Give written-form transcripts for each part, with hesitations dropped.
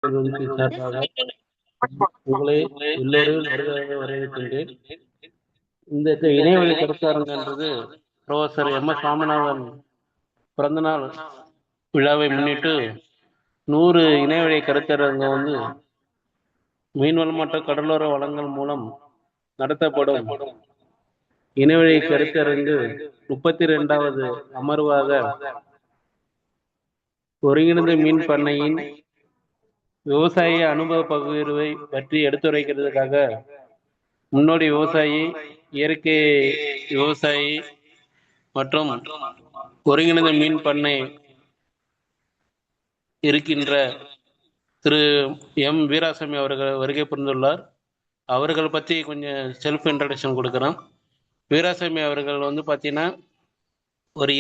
சார்பாக உங்களை எல்லோரும் வருவதாக வரவேற்கின்றேன். இந்த இணையவழி கருத்தரங்குன்றது புரொஃபசர் எம்.எஸ். சுவாமிநாதன் பிறந்தநாள் விழாவை முன்னிட்டு 100 இணையவழி கருத்தரங்கு மீன்வளம் மற்றும் கடலோர வளங்கள் மூலம் நடத்தப்படும் இணையவழி கருத்தரங்கு 32வது அமர்வாக ஒருங்கிணைந்த மீன் பண்ணையின் விவசாய அனுபவ பகிர்வை பற்றி எடுத்துரைக்கிறதுக்காக முன்னோடி விவசாயி, இயற்கை விவசாயி மற்றும் ஒருங்கிணைந்த மீன் பண்ணை இருக்கின்ற திரு எம். வீராசாமி அவர்கள் வருகை புரிந்துள்ளார். அவர்கள் பற்றி கொஞ்சம் செல்ஃப் இன்ட்ரடக்ஷன் கொடுக்குறோம். வீராசாமி அவர்கள் பார்த்தீங்கன்னா ஒரு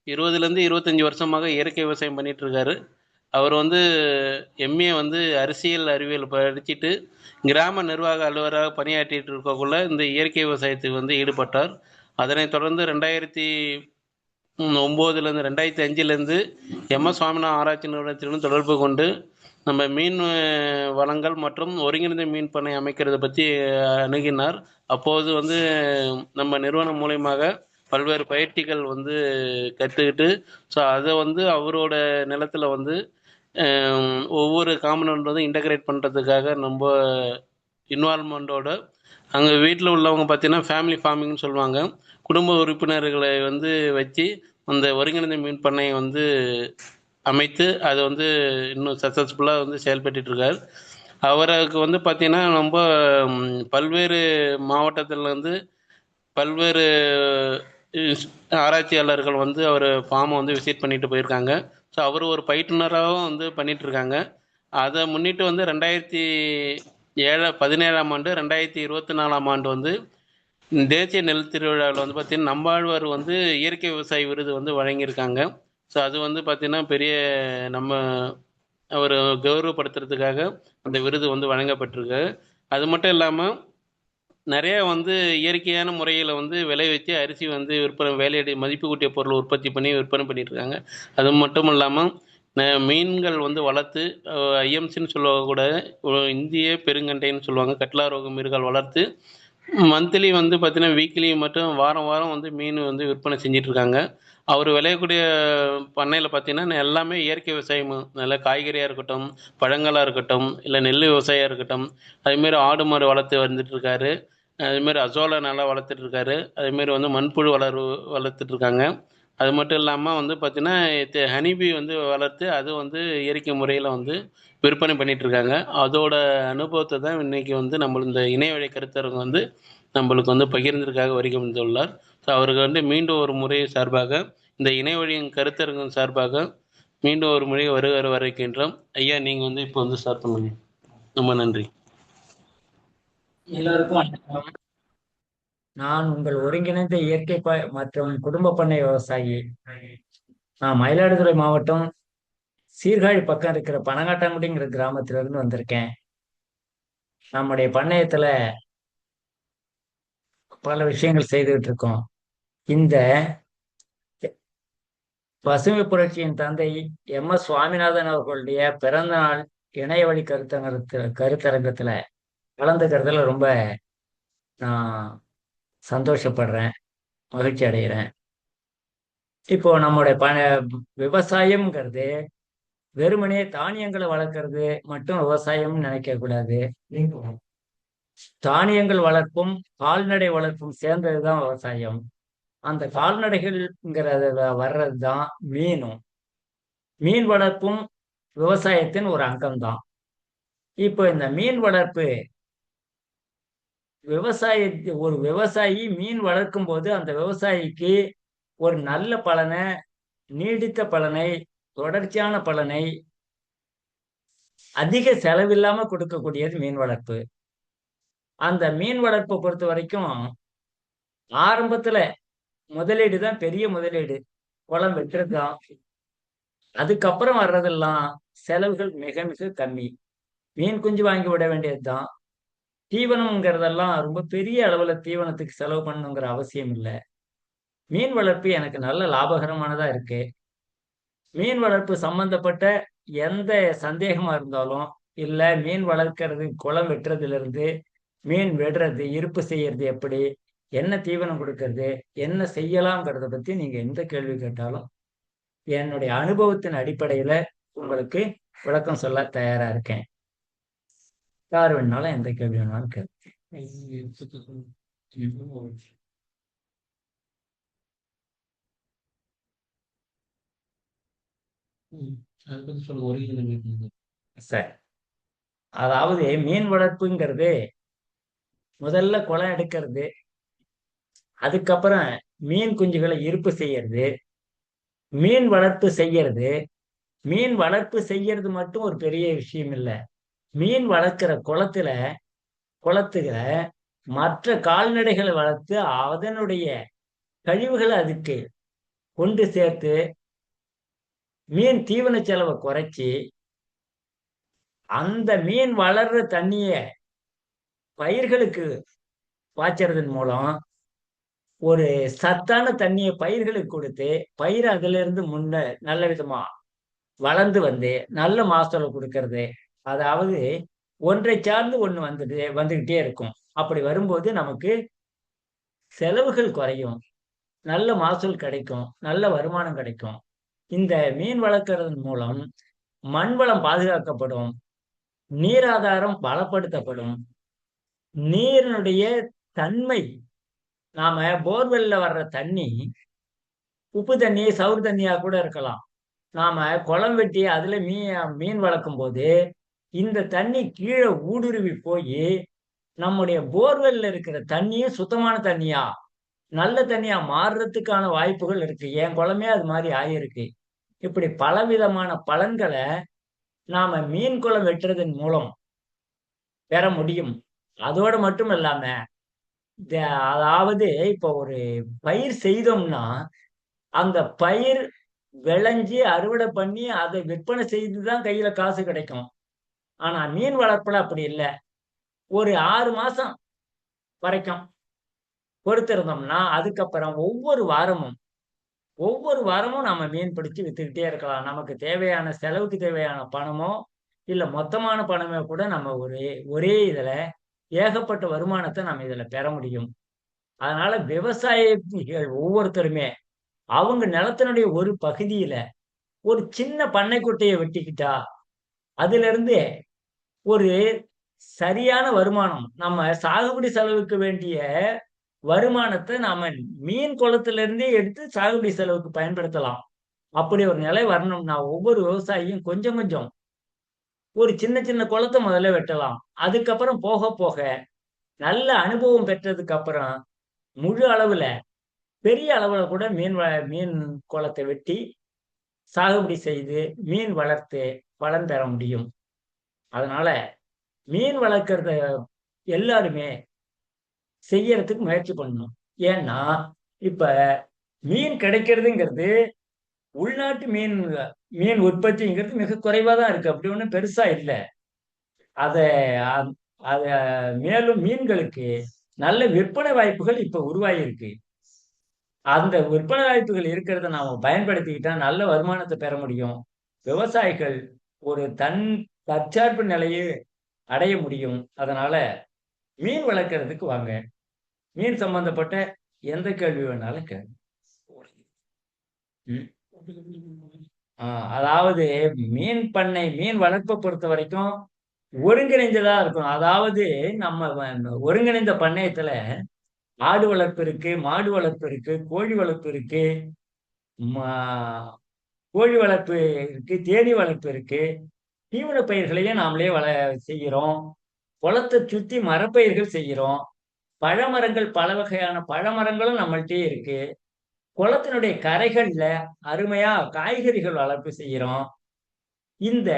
20லேருந்து 25 வருஷமாக இயற்கை விவசாயம் பண்ணிட்டு இருக்காரு. அவர் எம்ஏ அரசியல் அறிவியல் படிச்சுட்டு கிராம நிர்வாக அலுவலராக பணியாற்றிட்டு இருக்கக்குள்ள இந்த இயற்கை விவசாயத்துக்கு ஈடுபட்டார். அதனைத் தொடர்ந்து 2009லேருந்து 2005லேருந்து எம்.எஸ். சுவாமிநாதன் ஆராய்ச்சி நிறுவனத்திலும் தொடர்பு கொண்டு நம்ம மீன் வளங்கள் மற்றும் ஒருங்கிணைந்த மீன் பண்ணை அமைக்கிறத பற்றி அணுகினார். அப்போது நம்ம நிறுவனம் மூலயமாக பல்வேறு பயிற்சிகள் கற்றுக்கிட்டு ஸோ அதை அவரோட நிலத்தில் ஒவ்வொரு காம்பனண்ட் இன்டகிரேட் பண்ணுறதுக்காக நம்ம இன்வால்மெண்ட்டோட அங்கே வீட்டில் உள்ளவங்க பார்த்தீங்கன்னா ஃபேமிலி ஃபார்மிங்னு சொல்லுவாங்க. குடும்ப உறுப்பினர்களை வச்சு அந்த ஒருங்கிணைந்த மீன் பண்ணையை அமைத்து அதை இன்னும் சக்ஸஸ்ஃபுல்லாக செயல்பட்டு இருக்கார். அவருக்கு பார்த்தீங்கன்னா ரொம்ப பல்வேறு மாவட்டத்திலேருந்து பல்வேறு ஆராய்ச்சியாளர்கள் அவர் ஃபார்மை விசிட் பண்ணிட்டு போயிருக்காங்க. ஸோ அவர் ஒரு பயிற்றுனராகவும் பண்ணிட்டு இருக்காங்க. அதை முன்னிட்டு 2017ஆம் ஆண்டு 2024ஆம் ஆண்டு தேசிய நெல் திருவிழாவில் பார்த்தீங்கன்னா நம்மாழ்வார் இயற்கை விவசாய விருது வழங்கியிருக்காங்க. ஸோ அது பார்த்தீங்கன்னா பெரிய நம்ம அவர் கௌரவப்படுத்துறதுக்காக அந்த விருது வழங்கப்பட்டிருக்கு. அது மட்டும் இல்லாமல் நிறைய இயற்கையான முறையில் விளைவிச்சு அரிசி விற்பனை வேலையடி மதிப்பு கூட்டிய பொருள் உற்பத்தி பண்ணி விற்பனை பண்ணிட்டு இருக்காங்க. அது மட்டும் இல்லாமல் மீன்கள் வளர்த்து ஐஎம்சின்னு சொல்லக்கூட இந்திய பெருங்கண்டைன்னு சொல்லுவாங்க, கட்லா ரோகு மீன்கள் வளர்த்து மந்த்லி பார்த்தீங்கன்னா வீக்லி மட்டும் வாரம் வாரம் மீன் விற்பனை செஞ்சிட்டு இருக்காங்க. அவர் விளையக்கூடிய பண்ணையில் பார்த்தீங்கன்னா எல்லாமே இயற்கை விவசாயம், நல்ல காய்கறியாக இருக்கட்டும், பழங்களாக இருக்கட்டும், இல்லை நெல் விவசாயம் இருக்கட்டும், அதுமாரி ஆடு மாடு வளர்த்து வந்துட்டு இருக்காரு. அதுமாரி அசோலா நல்லா வளர்த்துட்டு இருக்காரு. அதுமாரி மண்புழு வளர்த்துட்டு இருக்காங்க. அது மட்டும் இல்லாமல் பார்த்தீங்கன்னா ஹனிபி வளர்த்து அது இயற்கை முறையில் விற்பனை பண்ணிட்டு இருக்காங்க. அதோட அனுபவத்தை தான் இன்னைக்கு நம்ம இந்த இணையவழி கருத்தரங்கு நம்மளுக்கு பகிர்ந்ததுக்காக வருகை வந்துள்ளார். ஸோ அவருக்கு மீண்டும் ஒரு முறை சார்பாக இந்த இணையவழியின் கருத்தரங்கின் சார்பாக மீண்டும் ஒரு முறை வரவேற்கின்றோம். ஐயா, நீங்கள் இப்போ ஸ்டார்ட் பண்ணுங்க. ரொம்ப நன்றி. எல்லோருக்கும் வணக்கம். நான் உங்கள் ஒருங்கிணைந்த இயற்கை மற்றும் குடும்ப பண்ணை விவசாயி. நான் மயிலாடுதுறை மாவட்டம் சீர்காழி பக்கம் இருக்கிற பனங்காட்டாங்குடிங்கிற கிராமத்திலிருந்து வந்திருக்கேன். நம்முடைய பண்ணையத்துல பல விஷயங்கள் செய்துகிட்டு இருக்கோம். இந்த பசுமை புரட்சியின் தந்தை எம்.எஸ். சுவாமிநாதன் அவர்களுடைய பிறந்த நாள் இணையவழி கருத்தரங்கத்துல கலந்துக்கிறதுல ரொம்ப நான் சந்தோஷப்படுறேன், மகிழ்ச்சி அடைகிறேன். இப்போ நம்முடைய விவசாயம்ங்கிறது வெறுமனே தானியங்களை வளர்க்கறது மட்டும் விவசாயம்னு நினைக்க கூடாது. தானியங்கள் வளர்ப்பும் கால்நடை வளர்ப்பும் சேர்ந்ததுதான் விவசாயம். அந்த கால்நடைகள்ங்கிறதுல வர்றதுதான் மீனும். மீன் வளர்ப்பும் விவசாயத்தின் ஒரு அங்கம்தான். இப்போ இந்த மீன் வளர்ப்பு ஒரு விவசாயி மீன் வளர்க்கும் போது அந்த விவசாயிக்கு ஒரு நல்ல பலனை, நீடித்த பலனை, தொடர்ச்சியான பலனை, அதிக செலவில்லாம கொடுக்கக்கூடியது மீன் வளர்ப்பு. அந்த மீன் வளர்ப்பை பொறுத்த வரைக்கும் ஆரம்பத்துல முதலீடு தான் பெரிய முதலீடு, குளம் வெட்டுறதுதான். அதுக்கப்புறம் வர்றதெல்லாம் செலவுகள் மிக மிக கம்மி. மீன் குஞ்சு வாங்கி விட வேண்டியதுதான். தீவனம்ங்கிறதெல்லாம் ரொம்ப பெரிய அளவுல தீவனத்துக்கு செலவு பண்ணணுங்கிற அவசியம் இல்லை. மீன் வளர்ப்பு எனக்கு நல்ல லாபகரமானதா இருக்கு. மீன் வளர்ப்பு சம்பந்தப்பட்ட எந்த சந்தேகமா இருந்தாலும், இல்ல மீன் வளர்க்கறது, குளம் வெட்டுறதுல இருந்து மீன் விடுறது, இருப்பு செய்யறது எப்படி, என்ன தீவனம் கொடுக்கறது, என்ன செய்யலாம்ங்கிறத பத்தி நீங்க எந்த கேள்வி கேட்டாலும் என்னுடைய அனுபவத்தின் அடிப்படையில உங்களுக்கு விளக்கம் சொல்ல தயாரா இருக்கேன். யார் வேணாலும் எந்த கேள்வி வேணாலும் கேட்க. சரி. அதாவது மீன் வளர்ப்புங்கிறது முதல்ல குளம் எடுக்கிறது, அதுக்கப்புறம் மீன் குஞ்சுகளை இருப்பு செய்யறது, மீன் வளர்ப்பு செய்யறது. மீன் வளர்ப்பு செய்யறது மட்டும் ஒரு பெரிய விஷயம் இல்ல. மீன் வளர்க்கிற குளத்துல மற்ற கால்நடைகளை வளர்த்து அதனுடைய கழிவுகளை அதுக்கு கொண்டு சேர்த்து மீன் தீவன செலவை குறைச்சி அந்த மீன் வளர்ற தண்ணிய பயிர்களுக்கு பாய்ச்சறதன் மூலம் ஒரு சத்தான தண்ணியை பயிர்களுக்கு கொடுத்து பயிர் அதுல இருந்து நல்ல விதமா வளர்ந்து வந்து நல்ல மகசூலை கொடுக்கறது. அதாவது ஒன்றை சார்ந்து ஒண்ணு வந்துகிட்டே இருக்கும். அப்படி வரும்போது நமக்கு செலவுகள் குறையும், நல்ல மகசூல் கிடைக்கும், நல்ல வருமானம் கிடைக்கும். இந்த மீன் வளர்க்கறதன் மூலம் மண் வளம் பாதுகாக்கப்படும், நீராதாரம் பலப்படுத்தப்படும், நீரினுடைய தன்மை, நாம போர்வெல்ல வர்ற தண்ணி உப்பு தண்ணி சவுறு தண்ணியா கூட இருக்கலாம். நாம குளம் வெட்டி அதுல மீன் வளர்க்கும் போது இந்த தண்ணி கீழே ஊடுருவி போய் நம்முடைய போர்வெல்ல இருக்கிற தண்ணியும் சுத்தமான தண்ணியா நல்ல தண்ணியா மாறுறதுக்கான வாய்ப்புகள் இருக்கு. என் குளமே அது மாதிரி ஆயிருக்கு. இப்படி பலவிதமான பலன்களை நாம மீன் குளம் வெட்டுறதன் மூலம் பெற முடியும். அதோடு மட்டும் இல்லாம அதாவது இப்ப ஒரு பயிர் செய்தோம்னா அந்த பயிர் விளைஞ்சு அறுவடை பண்ணி அதை விற்பனை செய்துதான் கையில காசு கிடைக்கும். ஆனா மீன் வளர்ப்புல அப்படி இல்லை. ஒரு 6 மாசம் வரைக்கும் பொறுத்திருந்தோம்னா அதுக்கப்புறம் ஒவ்வொரு வாரமும் நம்ம மீன் பிடிச்சு வித்துக்கிட்டே இருக்கலாம். நமக்கு தேவையான செலவுக்கு தேவையான பணமோ இல்ல மொத்தமான பணமே கூட நம்ம ஒரே இதுல ஏகப்பட்ட வருமானத்தை நம்ம இதுல பெற முடியும். அதனால விவசாயிகள் ஒவ்வொருத்தருமே அவங்க நிலத்தினுடைய ஒரு பகுதியில ஒரு சின்ன பண்ணைக்குட்டையை வெட்டிக்கிட்டா அதுல இருந்து ஒரு சரியான வருமானம், நம்ம சாகுபடி செலவுக்கு வேண்டிய வருமானத்தை நாம மீன் குளத்துல இருந்தே எடுத்து சாகுபடி செலவுக்கு பயன்படுத்தலாம். அப்படி ஒரு நிலை வரணும்னா ஒவ்வொரு விவசாயியும் கொஞ்சம் கொஞ்சம் ஒரு சின்ன சின்ன குளத்தை முதல்ல வெட்டலாம். அதுக்கப்புறம் போக போக நல்ல அனுபவம் பெற்றதுக்கு அப்புறம் முழு அளவுல பெரிய அளவுல கூட மீன் குளத்தை வெட்டி சாகுபடி செய்து மீன் வளர்த்து பலன் பெற முடியும். அதனால மீன் வளர்க்கறத எல்லாருமே செய்யறதுக்கு முயற்சி பண்ணணும். ஏன்னா இப்ப மீன் கிடைக்கிறதுங்கிறது உள்நாட்டு மீன் உற்பத்திங்கிறது மிக குறைவா தான் இருக்கு. அப்படி ஒண்ணும் பெருசா இல்லை. அத அத மேலும் மீன்களுக்கு நல்ல விற்பனை வாய்ப்புகள் இப்ப உருவாகி இருக்கு. அந்த விற்பனை வாய்ப்புகள் இருக்கிறத நாம பயன்படுத்திக்கிட்டா நல்ல வருமானத்தை பெற முடியும். விவசாயிகள் ஒரு தற்சார்பு நிலையை அடைய முடியும். அதனால மீன் வளர்க்கறதுக்கு வாங்க. மீன் சம்பந்தப்பட்ட எந்த கேள்வி வேணாலும் கேள்வி. அதாவது மீன் வளர்ப்பை பொறுத்த வரைக்கும் ஒருங்கிணைந்ததா இருக்கும். அதாவது நம்ம ஒருங்கிணைந்த பண்ணையத்துல ஆடு வளர்ப்பு இருக்கு, மாடு வளர்ப்பு இருக்கு, கோழி வளர்ப்பு இருக்கு, கோழி வளர்ப்பு இருக்கு, தேனீ வளர்ப்பு இருக்கு. தீவன பயிர்களையும் நாமளே செய்கிறோம். குளத்தை சுத்தி மரப்பயிர்கள் செய்கிறோம். பழமரங்கள், பல வகையான பழமரங்களும் நம்மள்ட்டே இருக்கு. குளத்தினுடைய கரைகள்ல அருமையா காய்கறிகள் வளர்ப்பு செய்கிறோம். இந்த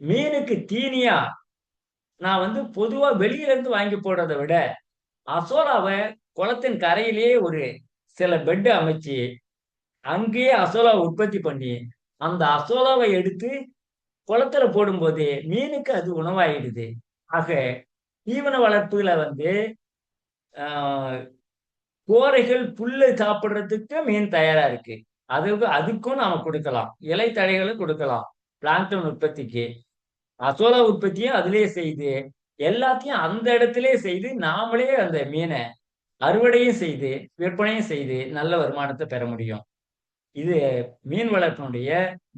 மீனுக்கு தீனியா நான் பொதுவா வெளியில இருந்து வாங்கி போடுறதை விட அசோலாவை குளத்தின் கரையிலேயே ஒரு சில பெட் அமைச்சு அங்கேயே அசோலா உற்பத்தி பண்ணி அந்த அசோலாவை எடுத்து குளத்துல போடும்போது மீனுக்கு அது உணவாயிடுது. ஆக தீவன வளர்ப்புல ஆஹ் கோரைகள் புல்லு சாப்பிடுறதுக்கு மீன் தயாரா இருக்கு. அதுக்கும் நாம கொடுக்கலாம், இலை தழைகளும் கொடுக்கலாம். பிளாங்டன் உற்பத்திக்கு, அசோலா உற்பத்தியும் அதிலேயே செய்து, எல்லாத்தையும் அந்த இடத்திலே செய்து நாமளே அந்த மீனை அறுவடையும் செய்து விற்பனையும் செய்து நல்ல வருமானத்தை பெற முடியும். இது மீன் வளர்ப்பினுடைய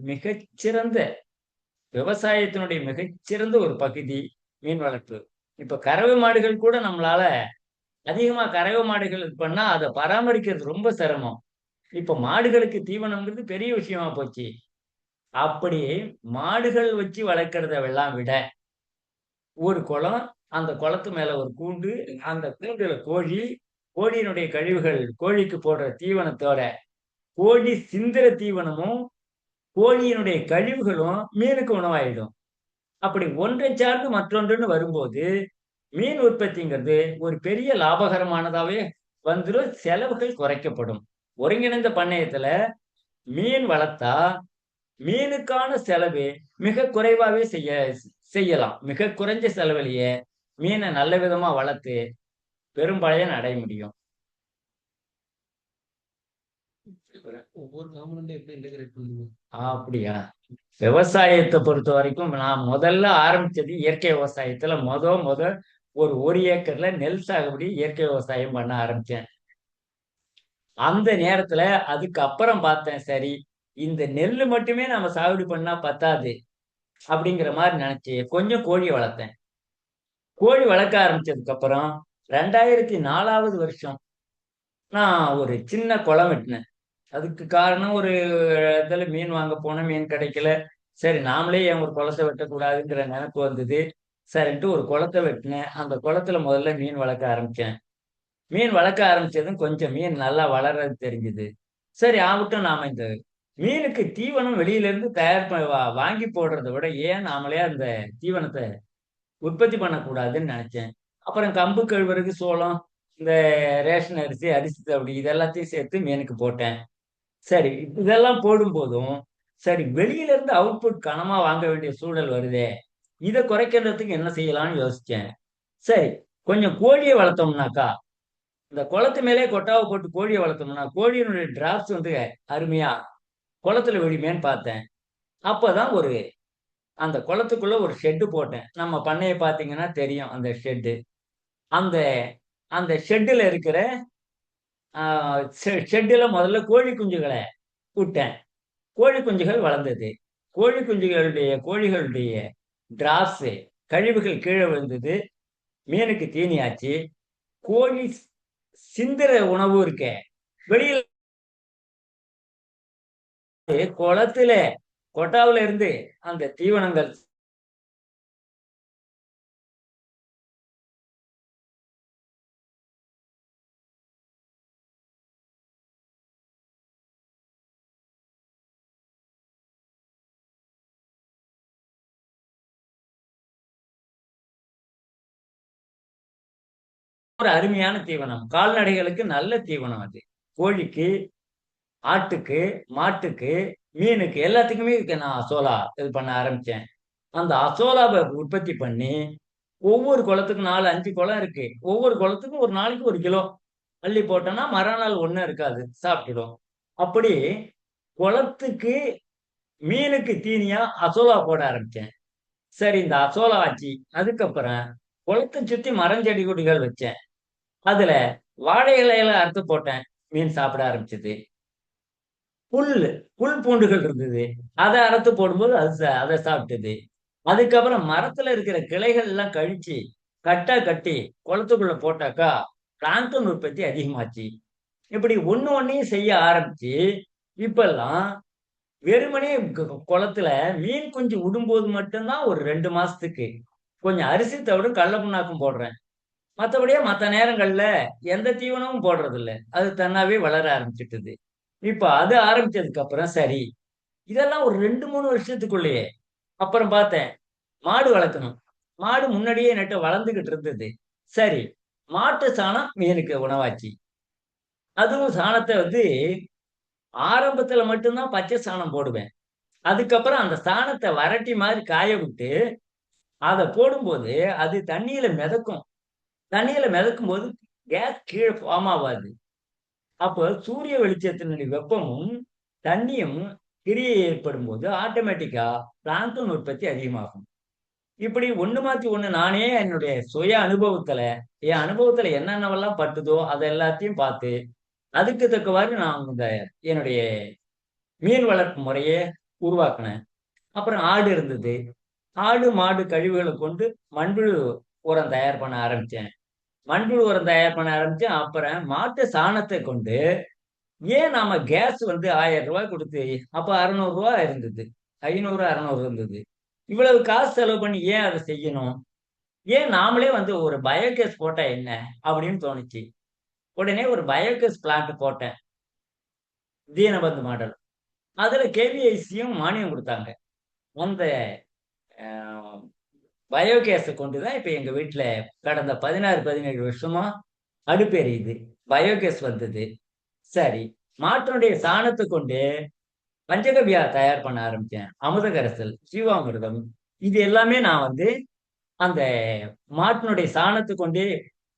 மிகச்சிறந்த விவசாயத்தினுடைய மிகச்சிறந்த ஒரு பகுதி மீன் வளர்ப்பு. இப்ப கறவை மாடுகள் கூட நம்மளால அதிகமா கறவை மாடுகள் இது பண்ணா அதை பராமரிக்கிறது ரொம்ப சிரமம். இப்ப மாடுகளுக்கு தீவனம்ங்கிறது பெரிய விஷயமா போச்சு. அப்படி மாடுகள் வச்சு வளர்க்கறத எல்லாம் விட ஒரு குளம், அந்த குளத்து மேல ஒரு கூண்டு, அந்த கூண்டுல கோழி, கோழியினுடைய கழிவுகள் கோழிக்கு போடுற தீவனத்தோட கோழி சிந்துற தீவனமும் கோழியினுடைய கழிவுகளும் மீனுக்கு உணவாயிடும். அப்படி ஒன்றை சார்ந்து மற்றொன்றுன்னு வரும்போது மீன் உற்பத்திங்கிறது ஒரு பெரிய லாபகரமானதாவே வந்துரும். செலவுகள் குறைக்கப்படும். ஒருங்கிணைந்த பண்ணையத்துல மீன் வளர்த்தா மீனுக்கான செலவு மிக குறைவாவே செய்யலாம். மிக குறைஞ்ச செலவிலேயே மீனை நல்ல விதமா வளர்த்து பெரும் பயன் அடைய முடியும். ஒவ்வொரு காம்பனண்ட்டும் எப்படி இன்டகிரேட் பண்ணுவீங்க? அப்படியா? விவசாயத்தை பொறுத்த வரைக்கும் நான் முதல்ல ஆரம்பிச்சது இயற்கை விவசாயத்துல முத ஒரு ஏக்கர்ல நெல் சாகுபடி இயற்கை விவசாயம் பண்ண ஆரம்பிச்சேன். அந்த நேரத்துல அதுக்கு அப்புறம் பார்த்தேன், சரி இந்த நெல்லு மட்டுமே நம்ம சாகுபடி பண்ணா பத்தாது அப்படிங்கிற மாதிரி நினைச்சு கொஞ்சம் கோழி வளர்த்தேன். கோழி வளர்க்க ஆரம்பிச்சதுக்கு அப்புறம் 2004வது வருஷம் நான் ஒரு சின்ன குளம் வெட்டினேன். அதுக்கு காரணம் ஒரு இடத்துல மீன் வாங்க போனேன், மீன் கிடைக்கல. சரி நாமளே ஏன் ஒரு குளத்தை வெட்டக்கூடாதுங்கிற நினைப்பு வந்தது. சரின்ட்டு ஒரு குளத்தை வெட்டினேன். அந்த குளத்துல முதல்ல மீன் வளர்க்க ஆரம்பிச்சேன். மீன் வளர்க்க ஆரம்பிச்சதும் கொஞ்சம் மீன் நல்லா வளர்றது தெரிஞ்சுது. சரி ஆகட்டும், நாம இந்த மீனுக்கு தீவனம் வெளியில இருந்து வாங்கி போடுறதை விட ஏன் நாமளே அந்த தீவனத்தை உற்பத்தி பண்ணக்கூடாதுன்னு நினைச்சேன். அப்புறம் கம்பு, கேழ்வரகு, சோளம், இந்த ரேஷன் அரிசி, அரிசி தவிடு இது எல்லாத்தையும் சேர்த்து மீனுக்கு போட்டேன். சரி இதெல்லாம் போடும்போதும் சரி வெளியில இருந்து அவுட்புட் கனமா வாங்க வேண்டிய சூழல் வருதே, இதை குறைக்கிறதுக்கு என்ன செய்யலாம்னு யோசிச்சேன். சரி கொஞ்சம் கோழியை வளர்த்தோம்னாக்கா, இந்த குளத்து மேலே கொட்டாவை போட்டு கோழியை வளர்த்தோம்னா கோழியினுடைய டிராப்ஸ் வந்து அருமையா குளத்துல விழுமேன்னு பார்த்தேன். அப்பதான் அந்த குளத்துக்குள்ள ஒரு ஷெட்டு போட்டேன். நம்ம பண்ணையை பார்த்தீங்கன்னா தெரியும் அந்த ஷெட்டு. அந்த அந்த ஷெட்டுல இருக்கிற ஷெட்டுல முதல்ல கோழி குஞ்சுகளை விட்டேன். கோழி குஞ்சுகள் வளர்ந்தது. கோழிகளுடைய டிராப்ஸ் கழிவுகள் கீழே விழுந்தது. மீனுக்கு தீனியாச்சு. கோழி சிந்துற உணவு இருக்கே வெளியில குளத்துல கொட்டாவுல இருந்து அந்த தீவனங்கள் ஒரு அருமையான தீவனம். கால்நடைகளுக்கு நல்ல தீவனம் அது. கோழிக்கு, ஆட்டுக்கு, மாட்டுக்கு, மீனுக்கு எல்லாத்துக்குமே நான் அசோலா இது பண்ண ஆரம்பிச்சேன். அந்த அசோலாவை உற்பத்தி பண்ணி ஒவ்வொரு குளத்துக்கும் 4, 5 குளம் இருக்கு. ஒவ்வொரு குளத்துக்கும் ஒரு நாளைக்கு 1 கிலோ அள்ளி போட்டோம்னா மறுநாள் ஒண்ணும் இருக்காது, சாப்பிட்டுடும். அப்படி குளத்துக்கு மீனுக்கு தீனியா அசோலா போட ஆரம்பிச்சேன். சரி இந்த அசோலா ஆச்சு. அதுக்கப்புறம் குளத்தை சுத்தி மரஞ்செடி கொடிகள் வச்சேன். அதுல வாழை இலையில அறுத்து போட்டேன். மீன் சாப்பிட ஆரம்பிச்சது. புல் புல் பூண்டுகள் இருந்தது. அதை அறுத்து போடும்போது அதை சாப்பிட்டது. அதுக்கப்புறம் மரத்துல இருக்கிற கிளைகள் எல்லாம் கழிச்சு கட்டா கட்டி குளத்துக்குள்ள போட்டாக்கா பிளாங்டன் உற்பத்தி அதிகமாச்சு. இப்படி ஒண்ணையும் செய்ய ஆரம்பிச்சு இப்பெல்லாம் வெறுமனே குளத்துல மீன் குஞ்சு விடும்போது மட்டும்தான் ஒரு 2 மாசத்துக்கு கொஞ்சம் அரிசி தவிர கடலை புண்ணாக்கும் போடுறேன். மற்றபடியே மற்ற நேரங்கள்ல எந்த தீவனமும் போடுறது இல்லை. அது தன்னாவே வளர ஆரம்பிச்சிட்டுது. இப்ப அது ஆரம்பிச்சதுக்கு அப்புறம் சரி இதெல்லாம் ஒரு 2, 3 வருஷத்துக்குள்ளேயே அப்புறம் பார்த்தேன் மாடு வளர்க்கணும். மாடு முன்னாடியே நட்டு வளர்ந்துகிட்டு இருந்தது. சரி மாட்டு சாணம் மீனுக்கு உணவாச்சு. அதுவும் சாணத்தை வந்து ஆரம்பத்துல மட்டும்தான் பச்சை சாணம் போடுவேன். அதுக்கப்புறம் அந்த சாணத்தை வரட்டி மாதிரி காய விட்டு அதை போடும்போது அது தண்ணியில மிதக்கும். தண்ணியில மிதக்கும் போது கேஸ் கீழே ஃபார்ம் ஆகாது. அப்போ சூரிய வெளிச்சத்தினுடைய வெப்பமும் தண்ணியும் கிரியை ஏற்படும் போது ஆட்டோமேட்டிக்கா பிளாங்டன் உற்பத்தி அதிகமாகும். இப்படி ஒண்ணு மாத்தி ஒண்ணு நானே என்னுடைய சுய அனுபவத்துல, என் அனுபவத்துல என்னென்னவெல்லாம் பட்டுதோ அதை எல்லாத்தையும் பார்த்து அதுக்கு தக்கவாறு நான் இந்த என்னுடைய மீன் வளர்ப்பு முறையை உருவாக்கினேன். அப்புறம் ஆடு இருந்தது. ஆடு மாடு கழிவுகளை கொண்டு மண்புழு உரம் தயார் பண்ண ஆரம்பிச்சேன். மண்புழு உரம் தயார் பண்ண ஆரம்பிச்சேன். அப்புறம் மாட்டு சாணத்தை கொண்டு ஏன் நாம கேஸ் வந்து 1000 ரூபாய் கொடுத்து, அப்ப 600 ரூபாய் இருந்தது, 500 600 இருந்தது, இவ்வளவு காசு செலவு பண்ணி ஏன் அதை செய்யணும்? ஏன் நாமளே வந்து ஒரு பயோகேஸ் போட்டா என்ன அப்படின்னு தோணுச்சு. உடனே ஒரு பயோகேஸ் பிளான்ட் போட்டேன், தீனபந்து மாடல். அதுல கேவிஐசியும் மானியம் கொடுத்தாங்க. அந்த பயோகேஸை கொண்டுதான் இப்ப எங்க வீட்டுல கடந்த 16 17 வருஷமா அடுப்பு எரியுது. பயோகேஸ் வந்தது. சரி, மாட்டினுடைய சாணத்தை கொண்டு பஞ்சகவ்யா தயார் பண்ண ஆரம்பிச்சேன். அமுத கரைசல், ஜீவாமிர்தம், இது எல்லாமே நான் வந்து அந்த மாட்டினுடைய சாணத்தை கொண்டே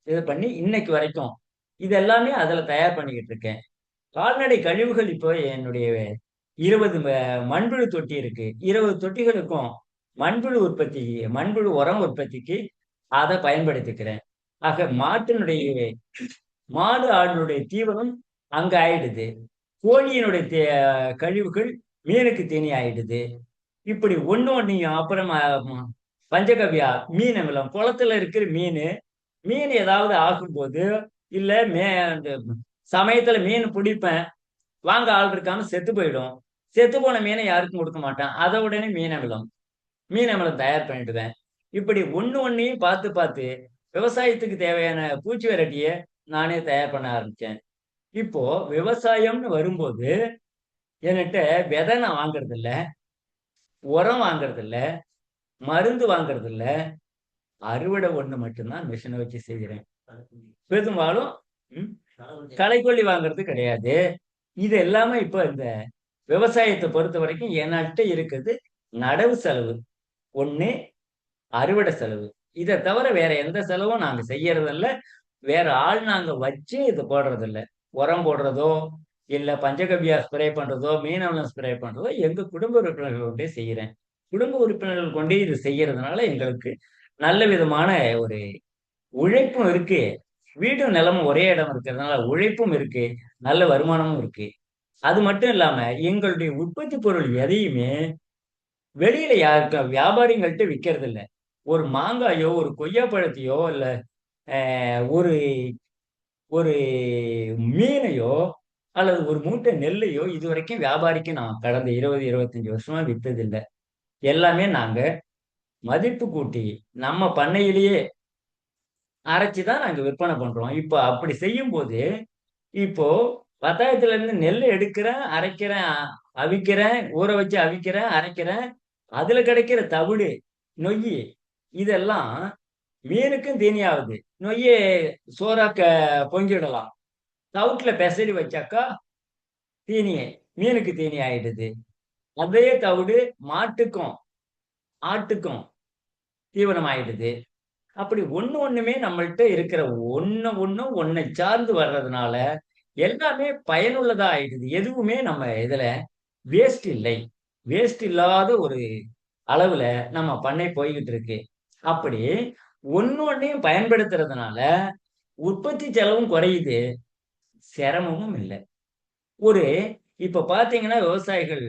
இது பண்ணி இன்னைக்கு வரைக்கும் இது எல்லாமே அதுல தயார் பண்ணிக்கிட்டு இருக்கேன். கால்நடை கழிவுகள் இப்போ என்னுடைய 20 மண்புழு தொட்டி இருக்கு. 20 தொட்டிகளுக்கும் மண்புழு உற்பத்தி, மண்புழு உரம் உற்பத்திக்கு அதை பயன்படுத்திக்கிறேன். ஆக மாடு ஆடுனுடைய தீவனம் அங்க ஆயிடுது. கோழியினுடைய கழிவுகள் மீனுக்கு தீனி ஆயிடுது. இப்படி ஒண்ணு ஒண்ணையும் அப்புறம் பஞ்சகவ்யா மீன் அமிலம், குளத்துல இருக்கிற மீன் ஏதாவது ஆகும்போது, இல்ல அந்த சமயத்துல மீன் பிடிப்பேன், வாங்க ஆள் இருக்காம செத்து போயிடும். செத்து போன மீனை யாருக்கும் கொடுக்க மாட்டேன். அதை உடனே மீன் அமிலம் தயார் பண்ணிடுவேன். இப்படி ஒண்ணு ஒன்னையும் பார்த்து பார்த்து விவசாயத்துக்கு தேவையான பூச்சி விரட்டிய நானே தயார் பண்ண ஆரம்பிச்சேன். இப்போ விவசாயம்னு வரும்போது என்கிட்ட விதை நான் வாங்குறது இல்ல, உரம் வாங்குறது இல்ல, மருந்து வாங்குறது இல்ல, அறுவடை ஒண்ணு மட்டும்தான் மிஷினை வச்சு செய்கிறேன். பெரும்பாலும் களைக்கொல்லி வாங்குறது கிடையாது. இது எல்லாமே இப்ப இந்த விவசாயத்தை பொறுத்த வரைக்கும் என்கிட்ட இருக்குது நடவு செலவு ஒண்ணு, அறுவடை செலவு. இதை தவிர வேற எந்த செலவும் நாங்க செய்யறதில்ல. வேற ஆள் நாங்க வச்சு இது போடுறது இல்ல. உரம் போடுறதோ இல்ல பஞ்சகவ்யா ஸ்ப்ரே பண்றதோ மீனவளம் ஸ்ப்ரே பண்றதோ எங்க குடும்ப உறுப்பினர்கள் கொண்டே செய்யறேன். குடும்ப உறுப்பினர்கள் கொண்டே இது செய்யறதுனால எங்களுக்கு நல்ல விதமான ஒரு உழைப்பும் இருக்கு. வீடும் நிலமும் ஒரே இடம் இருக்கிறதுனால உழைப்பும் இருக்கு, நல்ல வருமானமும் இருக்கு. அது மட்டும் இல்லாம எங்களுடைய உற்பத்தி பொருள் எதையுமே வெளியில யாருக்க வியாபாரிகள்கிட்ட விற்கிறது இல்லை. ஒரு மாங்காயோ ஒரு கொய்யா பழத்தையோ இல்ல ஒரு ஒரு மீனையோ அல்லது ஒரு மூட்டை நெல்லையோ இதுவரைக்கும் வியாபாரிக்கு நான் கடந்த 20 25 வருஷமா வித்ததில்லை. எல்லாமே நாங்க மதிப்பு கூட்டி நம்ம பண்ணையிலேயே அரைச்சுதான் நாங்க விற்பனை பண்றோம். இப்போ அப்படி செய்யும் போது இப்போ 10,000 இருந்து நெல் எடுக்கிறேன், அரைக்கிறேன், அவிக்கிறேன், ஊற வச்சு அவிக்கிறேன், அரைக்கிறேன். அதுல கிடைக்கிற தவிடு, நொய்யி, இதெல்லாம் மீனுக்கும் தீனியாகுது. நொய்யை சோறாக்க பொங்கிடலாம். தவுட்டுல பெசரி வச்சாக்கா தீனி, மீனுக்கு தீனி ஆயிடுது. அதே தவிடு மாட்டுக்கும் ஆட்டுக்கும் தீவனம் ஆயிடுது. அப்படி ஒண்ணுமே நம்மள்ட்ட இருக்கிற ஒன்னை சார்ந்து வர்றதுனால எல்லாமே பயனுள்ளதா ஆயிடுது. எதுவுமே நம்ம இதுல வேஸ்ட் இல்லை. வேஸ்ட் இல்லாத ஒரு அளவுல நம்ம பண்ணை போய்கிட்டு இருக்கு. அப்படி ஒன்னையும் பயன்படுத்துறதுனால உற்பத்தி செலவும் குறையுது, சிரமமும் இல்லை. ஒரு இப்ப பாத்தீங்கன்னா விவசாயிகள்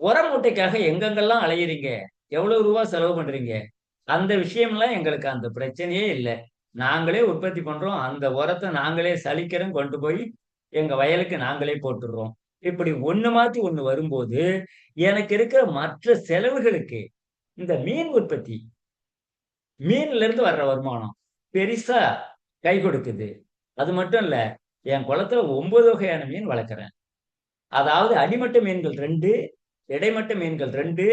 உர மூட்டைக்காக எங்கெங்கெல்லாம் அலையுறீங்க, எவ்வளவு ரூபாய் செலவு பண்றீங்க, அந்த விஷயம்லாம் எங்களுக்கு அந்த பிரச்சனையே இல்லை. நாங்களே உற்பத்தி பண்றோம், அந்த உரத்தை நாங்களே சலிக்கிறோம், கொண்டு போய் எங்க வயலுக்கு நாங்களே போட்டுடுறோம். இப்படி ஒண்ணு மாத்தி ஒண்ணு வரும்போது எனக்கு இருக்கிற மற்ற செலவுகளுக்கு இந்த மீன் உற்பத்தி, மீன்ல இருந்து வர்ற வருமானம் பெரிசா கை கொடுக்குது. அது மட்டும் இல்ல, என் குளத்துல 9 வகையான மீன் வளர்க்குறேன். அதாவது அடிமட்ட மீன்கள் 2, இடைமட்ட மீன்கள் 2,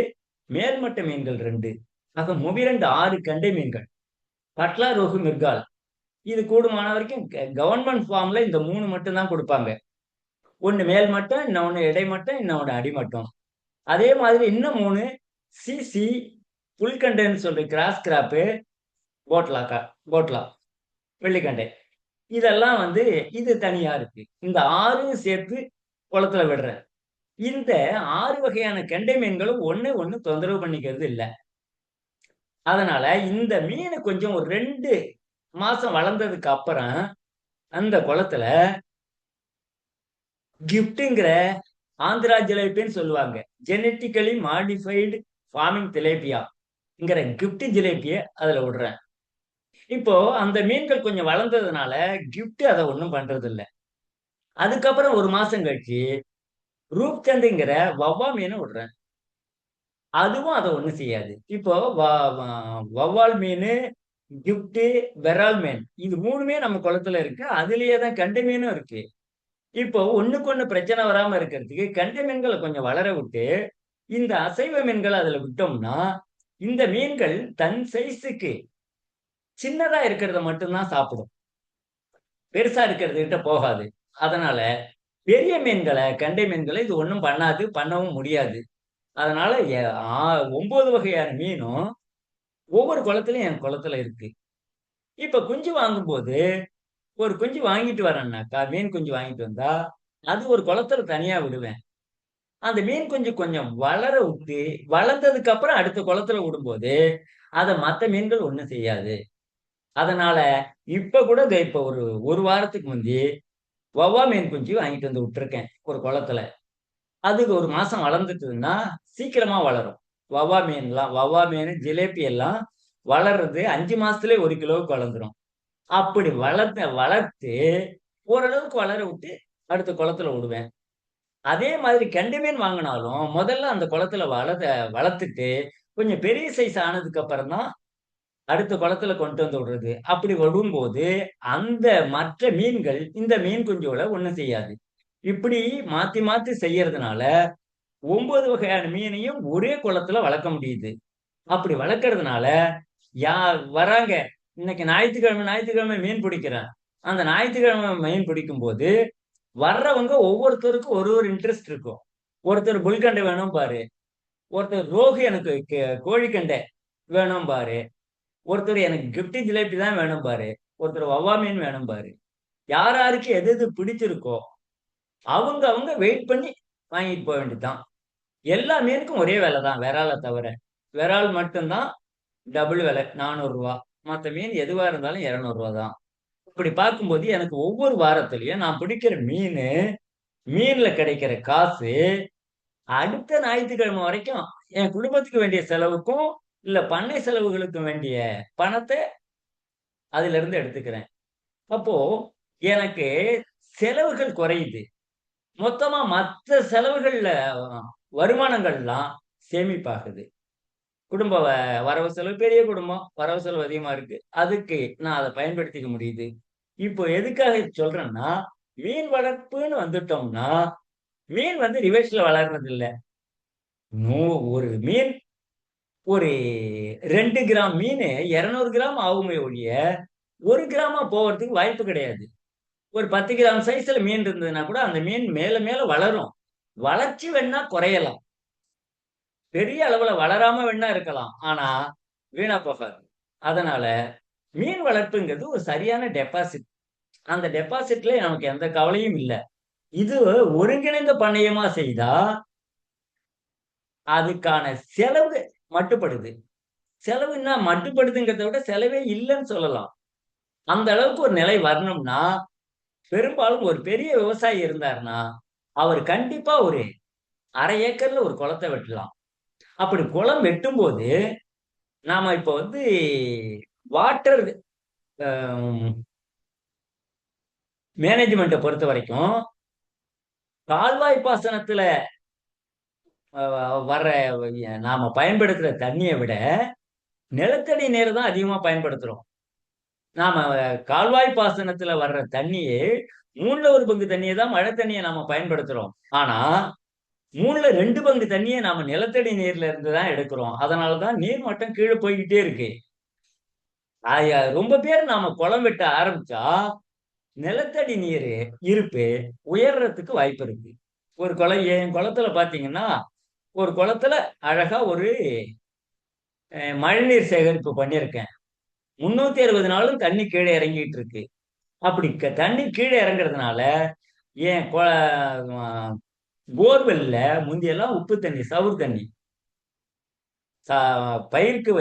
மேல்மட்ட மீன்கள் 2, ஆக முவிரண்டு 6 கண்டை மீன்கள், கட்லா, ரோகு, மிர்கால். இது கூடுமான வரைக்கும் கவர்மெண்ட் ஃபார்ம்ல இந்த 3 மட்டும் தான் கொடுப்பாங்க. ஒண்ணு மேல் மட்டம், இன்னொன்னு இடைமட்டம், இன்னொன்னு அடிமட்டம். அதே மாதிரி இன்னும் 3 சிசி, புல்கண்டைன்னு சொல்லி கிராஸ் கிராப்பு, போட்லா, வெள்ளிக்கண்டை, இதெல்லாம் வந்து இது தனியா இருக்கு. இந்த 6 சேர்த்து குளத்துல விடுறேன். இந்த 6 வகையான கெண்டை மீன்களும் ஒண்ணு ஒண்ணு தொந்தரவு பண்ணிக்கிறது இல்ல. அதனால இந்த மீன் கொஞ்சம் ஒரு 2 மாசம் வளர்ந்ததுக்கு அப்புறம் அந்த குளத்துல கிஃப்ட்ங்கிற ஆந்திரா ஜிலேபின்னு சொல்லுவாங்க. ஜெனட்டிக்கலி மாடிஃபைடு ஃபார்மிங் திலேபியாங்கிற கிஃப்ட் ஜிலேபிய அதுல விடுறேன். இப்போ அந்த மீன்கள் கொஞ்சம் வளர்ந்ததுனால கிஃப்ட் அதை ஒண்ணும் பண்றது இல்ல. அதுக்கப்புறம் ஒரு மாசம் கழிச்சு ரூப்சந்துங்கிற வவ்வா மீனை விடுறேன். அதுவும் அதை ஒண்ணும் செய்யாது. இப்போ வவ்வால் மீன், கிஃப்ட், விரால் மீன் இது மூணுமே நம்ம குளத்துல இருக்கு. அதுலயே தான் கெண்டை மீனும் இருக்கு. இப்போ ஒண்ணுக்கு ஒண்ணு பிரச்சனை வராம இருக்கிறதுக்கு கெண்டை மீன்களை கொஞ்சம் வளர விட்டு இந்த அசைவ மீன்களை அதுல விட்டோம்னா இந்த மீன்கள் தன் சைஸுக்கு சின்னதா இருக்கிறத மட்டும்தான் சாப்பிடும். பெருசா இருக்கிறது கிட்ட போகாது. அதனால பெரிய மீன்களை கெண்டை மீன்களை இது ஒண்ணும் பண்ணாது, பண்ணவும் முடியாது. அதனால 9 வகையான மீனும் ஒவ்வொரு குளத்திலயும் என் குளத்துல இருக்கு. இப்ப குஞ்சு வாங்கும்போது ஒரு குஞ்சு வாங்கிட்டு வரேன்னாக்கா மீன் குஞ்சு வாங்கிட்டு வந்தா அது ஒரு குளத்துல தனியா விடுவேன். அந்த மீன் குஞ்சு கொஞ்சம் வளர விட்டு வளர்ந்ததுக்கு அப்புறம் அடுத்த குளத்துல விடும்போது அதை மத்த மீன்கள் ஒண்ணும் செய்யாது. அதனால இப்ப கூட இப்ப ஒரு ஒரு வாரத்துக்கு முந்தி வவ்வா மீன் குஞ்சு வாங்கிட்டு வந்து விட்டுருக்கேன் ஒரு குளத்துல. அதுக்கு ஒரு மாசம் வளர்ந்துட்டுதுன்னா சீக்கிரமா வளரும். வவ்வா மீன், ஜிலேபி எல்லாம் வளர்றது 5 மாசத்துலயே 1 கிலோவுக்கு வளர்ந்துரும். அப்படி வளர்த்து ஓரளவுக்கு வளர விட்டு அடுத்த குளத்துல விடுவேன். அதே மாதிரி கெண்டை மீன் வாங்கினாலும் முதல்ல அந்த குளத்துல வளர்த்துட்டு கொஞ்சம் பெரிய சைஸ் ஆனதுக்கு அப்புறம் தான் அடுத்த குளத்துல கொண்டு வந்து விடுறது. அப்படி விடும்போது அந்த மற்ற மீன்கள் இந்த மீன் குஞ்சோட ஒண்ணும் செய்யாது. இப்படி மாத்தி மாத்தி செய்யறதுனால 9 வகையான மீனையும் ஒரே குளத்துல வளர்க்க முடியுது. அப்படி வளர்க்கறதுனால வராங்க. இன்னைக்கு ஞாயிற்றுக்கிழமை மீன் பிடிக்கிறேன். அந்த ஞாயிற்றுக்கிழமை மீன் பிடிக்கும் போது வர்றவங்க ஒவ்வொருத்தருக்கும் ஒரு ஒரு இன்ட்ரெஸ்ட் இருக்கும். ஒருத்தர் புல்கண்டை வேணும் பாரு, ஒருத்தர் ரோகு எனக்கு கோழிக்கண்டை வேணும் பாரு, ஒருத்தர் எனக்கு கிஃப்ட் ஜிலேபி தான் வேணும் பாரு, ஒருத்தர் வவ்வா மீன் வேணும் பாரு. யாருக்கு எது எது பிடிச்சிருக்கோ அவங்க அவங்க வெயிட் பண்ணி வாங்கிட்டு போக வேண்டியதுதான். எல்லா மீனுக்கும் ஒரே விலை தான் விராலை தவிர. விரால் மட்டும்தான் டபுள் விலை 400 ரூபா. மற்ற மீன் எதுவா இருந்தாலும் 200 ரூபா தான். இப்படி பார்க்கும்போது எனக்கு ஒவ்வொரு வாரத்திலயும் நான் பிடிக்கிற மீன்ல கிடைக்கிற காசு அடுத்த ஞாயிற்றுக்கிழமை வரைக்கும் என் குடும்பத்துக்கு வேண்டிய செலவுக்கும் இல்ல பண்ணை செலவுகளுக்கு வேண்டிய பணத்தை அதுல இருந்து எடுத்துக்கிறேன். அப்போ எனக்கு செலவுகள் குறையுது. மொத்தமா மற்ற செலவுகள்ல வருமானங்கள்லாம் சேமிப்பாகுது. குடும்ப வரவு செலவு, பெரிய குடும்பம், வரவு செலவு அதிகமா இருக்கு. அதுக்கு நான் அதை பயன்படுத்திக்க முடியுது. இப்போ எதுக்காக சொல்றேன்னா மீன் வளர்ப்புன்னு வந்துட்டோம்னா மீன் ரிவர்ஸ்ல வளர்றது இல்ல. ஒரு மீன் ஒரு 2 கிராம் மீன் 200 கிராம் ஆகுமே ஒழிய 1 கிராமா போவதுக்கு வாய்ப்பு கிடையாது. ஒரு 10 கிராம் சைஸ்ல மீன் இருந்ததுன்னா கூட அந்த மீன் மேல மேல வளரும். வளர்ச்சி வேணா குறையலாம். பெரிய அளவுல வளராம வேணா இருக்கலாம். ஆனா வீணா போகாது. அதனால மீன் வளர்ப்புங்கிறது ஒரு சரியான டெபாசிட். அந்த டெபாசிட்ல நமக்கு எந்த கவலையும் இல்ல. இது ஒருங்கிணைந்த பண்ணையமா செய்தா அதுக்கான செலவு மட்டுப்படுது. செலவுன்னா மட்டுப்படுதுங்கிறத விட செலவே இல்லைன்னு சொல்லலாம். அந்த அளவுக்கு ஒரு நிலை வரணும்னா பெரும்பாலும் ஒரு பெரிய விவசாயி இருந்தாருன்னா அவர் கண்டிப்பா ஒரு 1/2 ஏக்கர்ல ஒரு குளத்தை வெட்டலாம். அப்படி குளம் வெட்டும் போது நாம இப்ப வாட்டர் மேனேஜ்மெண்ட்டை பொறுத்த வரைக்கும் கால்வாய் பாசனத்துல வர்ற நாம பயன்படுத்துற தண்ணியை விட நிலத்தடி நீரை தான் அதிகமா பயன்படுத்துறோம். நாம கால்வாய் பாசனத்துல வர்ற தண்ணியே 1/3 பங்கு தண்ணியை தான் மழை தண்ணியை நாம பயன்படுத்துறோம். ஆனா 2 பங்கு தண்ணியை நாம நிலத்தடி நீர்ல இருந்து தான் எடுக்கிறோம். அதனாலதான் நீர் மட்டம் கீழே போய்கிட்டே இருக்கு. ரொம்ப பேர் நாம குளம் வெட்ட ஆரம்பிச்சா நிலத்தடி நீர் இருப்பு உயர்றதுக்கு வாய்ப்பு இருக்கு. என் குளத்துல பாத்தீங்கன்னா ஒரு குளத்துல அழகா ஒரு மழைநீர் சேகரிப்பு பண்ணியிருக்கேன். 360 நாளும் தண்ணி கீழே இறங்கிட்டு இருக்கு. அப்படி தண்ணி கீழே இறங்குறதுனால என் போர்வெல்ல முந்தியெல்லாம் உப்பு தண்ணி, சவுறு தண்ணி. பயிருக்கு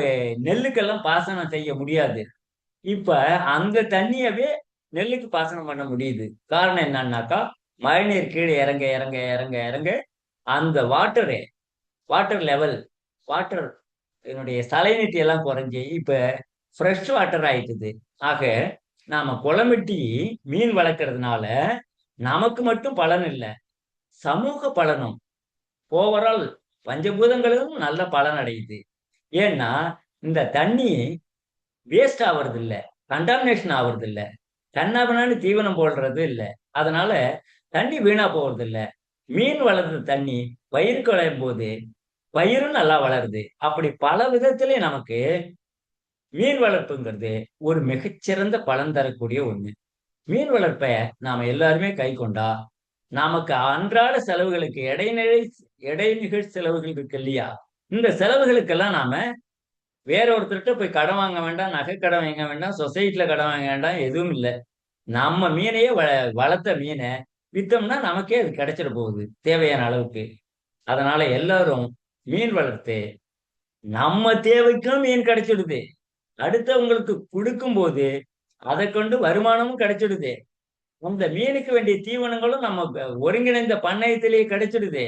நெல்லுக்கெல்லாம் பாசனம் செய்ய முடியாது. இப்ப அந்த தண்ணியவே நெல்லுக்கு பாசனம் பண்ண முடியுது. காரணம் என்னன்னாக்கா, மழைநீர் கீழே இறங்க இறங்க இறங்க இறங்க அந்த வாட்டர் லெவல், வாட்டர் என்னுடைய சலைனிட்டி எல்லாம் குறைஞ்சி இப்ப ஃப்ரெஷ் வாட்டர் ஆயிட்டுது. ஆக நாம குளமிட்டி மீன் வளர்க்கறதுனால நமக்கு மட்டும் பலன் இல்லை, சமூக பலனும் ஓவரால் பஞ்சபூதங்களும் நல்ல பலன் அடையுது. ஏன்னா இந்த தண்ணி வேஸ்ட் ஆவறது இல்ல, கண்டாமினேஷன் ஆவறது இல்ல, கண்ணாபின்னான்னு தீவனம் போடுறது இல்ல. அதனால தண்ணி வீணா போறது இல்ல. மீன் வளர்ந்த தண்ணி பயிருக்கு விளையும் போது பயிரும் நல்லா வளருது. அப்படி பல விதத்திலே நமக்கு மீன் வளர்ப்புங்கிறது ஒரு மிகச்சிறந்த பலன் தரக்கூடிய ஒண்ணு. மீன் வளர்ப்பை நாம எல்லாருமே கை கொண்டா நமக்கு அன்றாட செலவுகளுக்கு இடைநிகழ் செலவுகள் இருக்கு இல்லையா, இந்த செலவுகளுக்கெல்லாம் நாம வேற ஒருத்தர்கிட்ட போய் கடன் வாங்க வேண்டாம், நகை கடன் வாங்க வேண்டாம், சொசைட்டில கடன் வாங்க வேண்டாம், எதுவும் இல்லை. நம்ம மீனையே வளர்த்த மீனை வித்தோம்னா நமக்கே அது கிடைச்சிட போகுது தேவையான அளவுக்கு. அதனால எல்லாரும் மீன் வளர்த்து நம்ம தேவைக்கும் மீன் கிடைச்சிடுது, அடுத்தவங்களுக்கு கொடுக்கும் போது அதை கொண்டு வருமானமும் கிடைச்சிடுது, அந்த மீனுக்கு வேண்டிய தீவனங்களும் நம்ம ஒருங்கிணைந்த பண்ணையத்திலேயே கிடைச்சிடுது.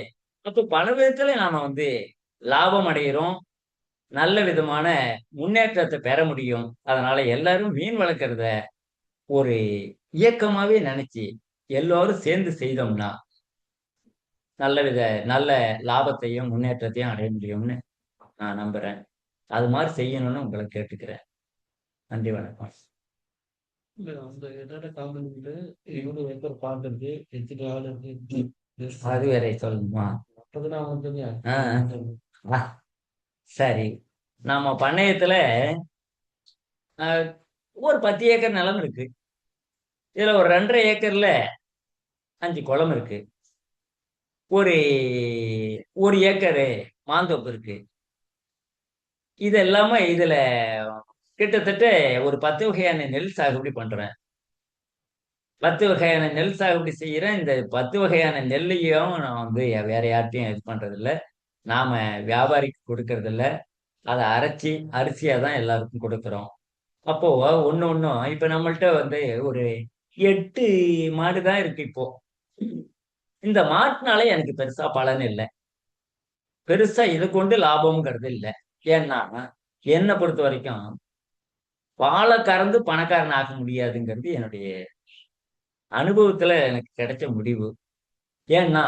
அப்ப பல விதத்துல நாம லாபம் அடைகிறோம், நல்ல விதமான முன்னேற்றத்தை பெற முடியும். அதனால எல்லாரும் மீன் வளர்க்கறத ஒரு இயக்கமாவே நினைச்சு எல்லாரும் சேர்ந்து செய்தோம்னா நல்ல லாபத்தையும் முன்னேற்றத்தையும் அடைய முடியும்னு நான் நம்புறேன். அது மாதிரி செய்யணும்னு உங்களை கேட்டுக்கிறேன். நன்றி, வணக்கம். இல்ல அந்த என்னோட காமெண்ட் இவனு வைக்கிற பாட்டு இருக்கு, எத்தனை ஆள் இருக்கு, அது வேற சொல்லணுமா? அப்பதான் வந்து ஆ, சரி. நம்ம பண்ணையத்துல ஒரு 10 ஏக்கர் நிலம் இருக்கு. இதுல ஒரு 2.5 ஏக்கர்ல 5 குளம் இருக்கு. ஒரு 1 ஏக்கரு மாந்தோப்பு இருக்கு. இது எல்லாமே இதுல கிட்டத்தட்ட ஒரு 10 வகையான நெல் சாகுபடி பண்றேன். 10 வகையான நெல் சாகுபடி செய்யறேன். இந்த 10 வகையான நெல்லையும் நான் வேற யார்ட்டையும் இது பண்றது இல்ல, நாம வியாபாரிக்கு கொடுக்கறது இல்ல, அதை அரைச்சி அரிசியா தான் எல்லாருக்கும் கொடுக்குறோம். அப்போ ஒண்ணும் இப்ப நம்மள்ட்ட ஒரு 8 மாடு தான் இருக்கு இப்போ. இந்த மாட்டுனால எனக்கு பெருசா பலன் இல்லை, பெருசா இதை கொண்டு லாபம்ங்கிறது இல்லை. ஏன்னா என்னை பொறுத்த வரைக்கும் பாலை கறந்து பணக்காரன் ஆக முடியாதுங்கிறது என்னுடைய அனுபவத்துல எனக்கு கிடைச்ச முடிவு. ஏன்னா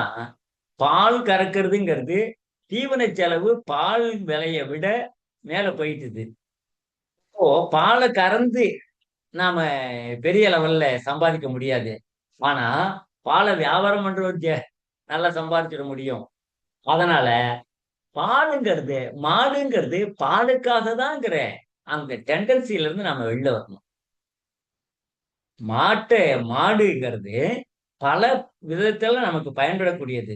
பால் கறக்கிறதுங்கிறது தீவன செலவு பால் விலையை விட மேல போயிட்டுது. இப்போ பாலை கறந்து நாம பெரிய லெவல்ல சம்பாதிக்க முடியாது, ஆனா பாலை வியாபாரம் பண்றவங்க நல்லா சம்பாதிச்சிட முடியும். அதனால பாலுங்கிறது மாடுங்கிறது பாலுக்காக தான்ங்கிற அந்த டெண்டன்சில இருந்து நம்ம வெளில வரணும். மாடுங்கிறது பல விதத்துல நமக்கு பயன்படக்கூடியது,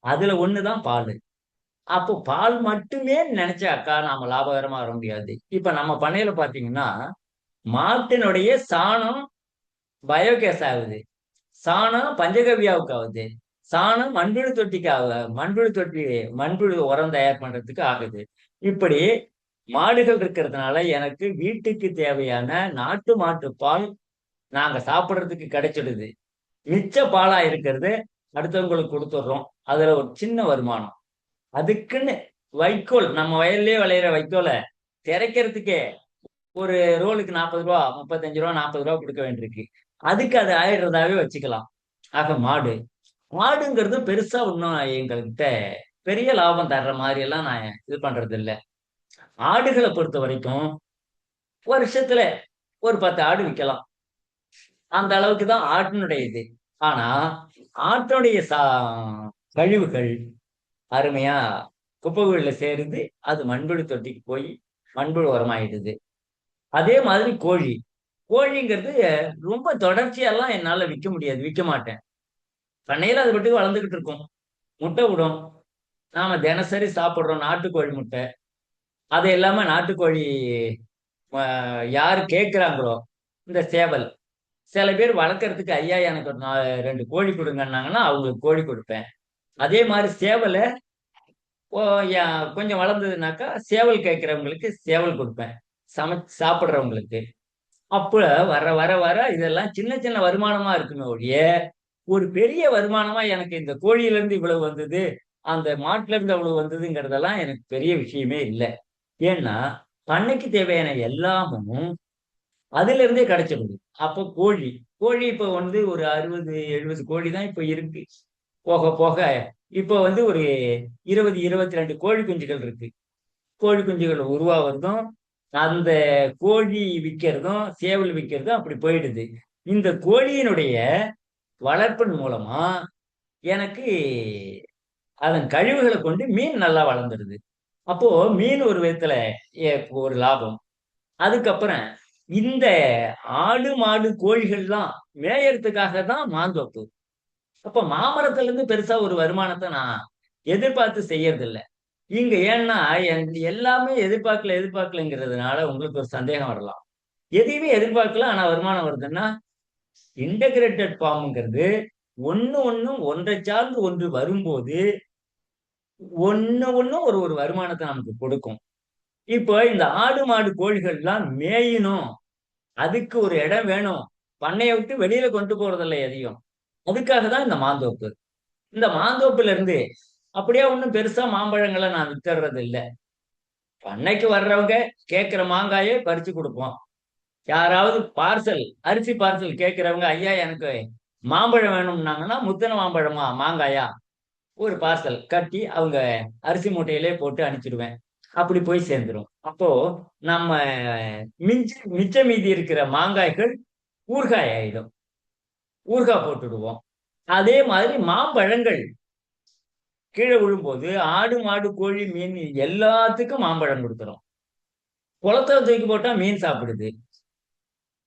அதுல ஒண்ணுதான் பால். அப்போ பால் மட்டுமே நினைச்சாக்கா நாம லாபகரமா வர முடியாது. இப்ப நம்ம பண்ணையில பாத்தீங்கன்னா மாட்டினுடைய சாணம் பயோகேஸ் ஆகுது, சாணம் பஞ்சகவ்யாவுக்கு ஆகுது, சாணம் மண்புழு தொட்டிக்கு ஆகுது, மண்புழு உரம் தயார் பண்றதுக்கு ஆகுது. இப்படி மாடுகள் இருக்கிறதுனால எனக்கு வீட்டுக்கு தேவையான நாட்டு மாட்டு பால் நாங்க சாப்பிடுறதுக்கு கிடைச்சிடுது. மிச்ச பாலா இருக்கிறது அடுத்தவங்களுக்கு கொடுத்துடுறோம், அதுல ஒரு சின்ன வருமானம். அதுக்குன்னு வைக்கோல், நம்ம வயல்லயே விளையிற வைக்கோலை திரைக்கிறதுக்கே ஒரு ரோலுக்கு 40 ரூபா, 35 ரூபா, 40 ரூபா கொடுக்க வேண்டியிருக்கு. அதுக்கு அது ஆயிடுறதாவே வச்சுக்கலாம். ஆக மாடுங்கிறது பெருசா ஒன்றும் எங்கள்கிட்ட பெரிய லாபம் தர்ற மாதிரி எல்லாம் நான் இது பண்றது இல்லை. ஆடுகளை பொறுத்த வரைக்கும் வருஷத்துல ஒரு 10 ஆடு விற்கலாம், அந்த அளவுக்கு தான் ஆட்டினுடைய இது. ஆனா ஆட்டுடைய கழிவுகள் அருமையா குப்பைகள்ல சேருது, அது மண்புழு தொட்டிக்கு போய் மண்புழு உரமாயிடுது. அதே மாதிரி கோழிங்கிறது ரொம்ப தொடர்ச்சியெல்லாம் என்னால விற்க முடியாது, விற்க மாட்டேன். பண்ணையில அது மட்டும் வளர்ந்துகிட்டு இருக்கும், முட்டை விடும், நாம தினசரி சாப்பிடுறோம் நாட்டுக்கோழி முட்டை. அது இல்லாம நாட்டுக்கோழி யாரு கேட்கிறாங்களோ இந்த சேவல், சில பேர் வளர்க்கறதுக்கு ஐயா எனக்கு ஒரு 2 கோழி கொடுங்கன்னாங்கன்னா அவங்களுக்கு கோழி கொடுப்பேன். அதே மாதிரி சேவலை ஓ, கொஞ்சம் வளர்ந்ததுனாக்கா சேவல் கேட்கிறவங்களுக்கு சேவல் கொடுப்பேன், சமைச்சு சாப்பிடுறவங்களுக்கு. அப்ப வர வர வர இதெல்லாம் சின்ன சின்ன வருமானமா இருக்குமே ஒழிய, ஒரு பெரிய வருமானமா எனக்கு இந்த கோழியில இருந்து இவ்வளவு வந்தது, அந்த மாட்டுல இருந்து அவ்வளவு வந்ததுங்கிறதெல்லாம் எனக்கு பெரிய விஷயமே இல்லை. ஏன்னா பண்ணைக்கு தேவையான எல்லாமும் அதுல இருந்தே கிடைச்சிடுது. அப்போ கோழி கோழி இப்ப வந்து ஒரு 60 70 கோழி தான் இப்ப இருக்கு. போக போக இப்போ வந்து ஒரு 20 22 கோழி குஞ்சுகள் இருக்கு. கோழி குஞ்சுகள் உருவாகிறதும், அந்த கோழி விற்கிறதும், சேவல் விற்கிறதும் அப்படி போயிடுது. இந்த கோழியினுடைய வளர்ப்பின் மூலமா எனக்கு அதன் கழிவுகளை கொண்டு மீன் நல்லா வளர்ந்துருது. அப்போ மீன் ஒரு விதத்துல ஒரு லாபம். அதுக்கப்புறம் இந்த ஆடு மாடு கோழிகள்லாம் மேயறதுக்காக தான் மாந்தோப்பு. அப்ப மாமரத்துல இருந்து பெருசா ஒரு வருமானத்தை நான் எதிர்பார்த்து செய்யறது இல்ல. இங்க ஏன்னா எல்லாமே எதிர்பார்க்கலங்கிறதுனால உங்களுக்கு ஒரு சந்தேகம் வரலாம். எதையுமே எதிர்பார்க்கல ஆனா வருமானம் வருதுன்னா, இன்டகிரேட்டட் ஃபார்ம்ங்கிறது ஒண்ணு ஒண்ணும் ஒன்றை சார்ந்து ஒன்று வரும்போது ஒண்ணு ஒண்ணும் ஒரு ஒரு வருமானத்தை நமக்கு கொடுக்கும். இப்போ இந்த ஆடு மாடு கோழிகள்லாம் மேயணும், அதுக்கு ஒரு இடம் வேணும், பண்ணையை விட்டு வெளியில கொண்டு போறதில்ல எதையும். அதுக்காக தான் இந்த மாந்தோப்பு. இந்த மாந்தோப்புல இருந்து அப்படியே ஒண்ணும் பெருசா மாம்பழங்களை நான் வித்துறது இல்ல. பண்ணைக்கு வர்றவங்க கேட்கிற மாங்காயை பறிச்சு கொடுப்போம். யாராவது பார்சல் அரிசி பார்சல் கேட்கிறவங்க, ஐயா எனக்கு மாம்பழம் வேணும்னாங்கன்னா, முத்தின மாம்பழமா மாங்காயா, ஒரு பார்சல் கட்டி அவங்க அரிசி மூட்டையிலே போட்டு அனுப்பிச்சிடுவேன். அப்படி போய் சேர்ந்துரும். அப்போ நம்ம மிச்ச மீதி இருக்கிற மாங்காய்கள் ஊறுகாய் ஆயிடும். ஊறுகாய் போட்டுடுவோம். அதே மாதிரி மாம்பழங்கள் கீழே விழும்போது ஆடு மாடு கோழி மீன் எல்லாத்துக்கும் மாம்பழம் கொடுத்துரும். குளத்துல தூக்கி போட்டா மீன் சாப்பிடுது.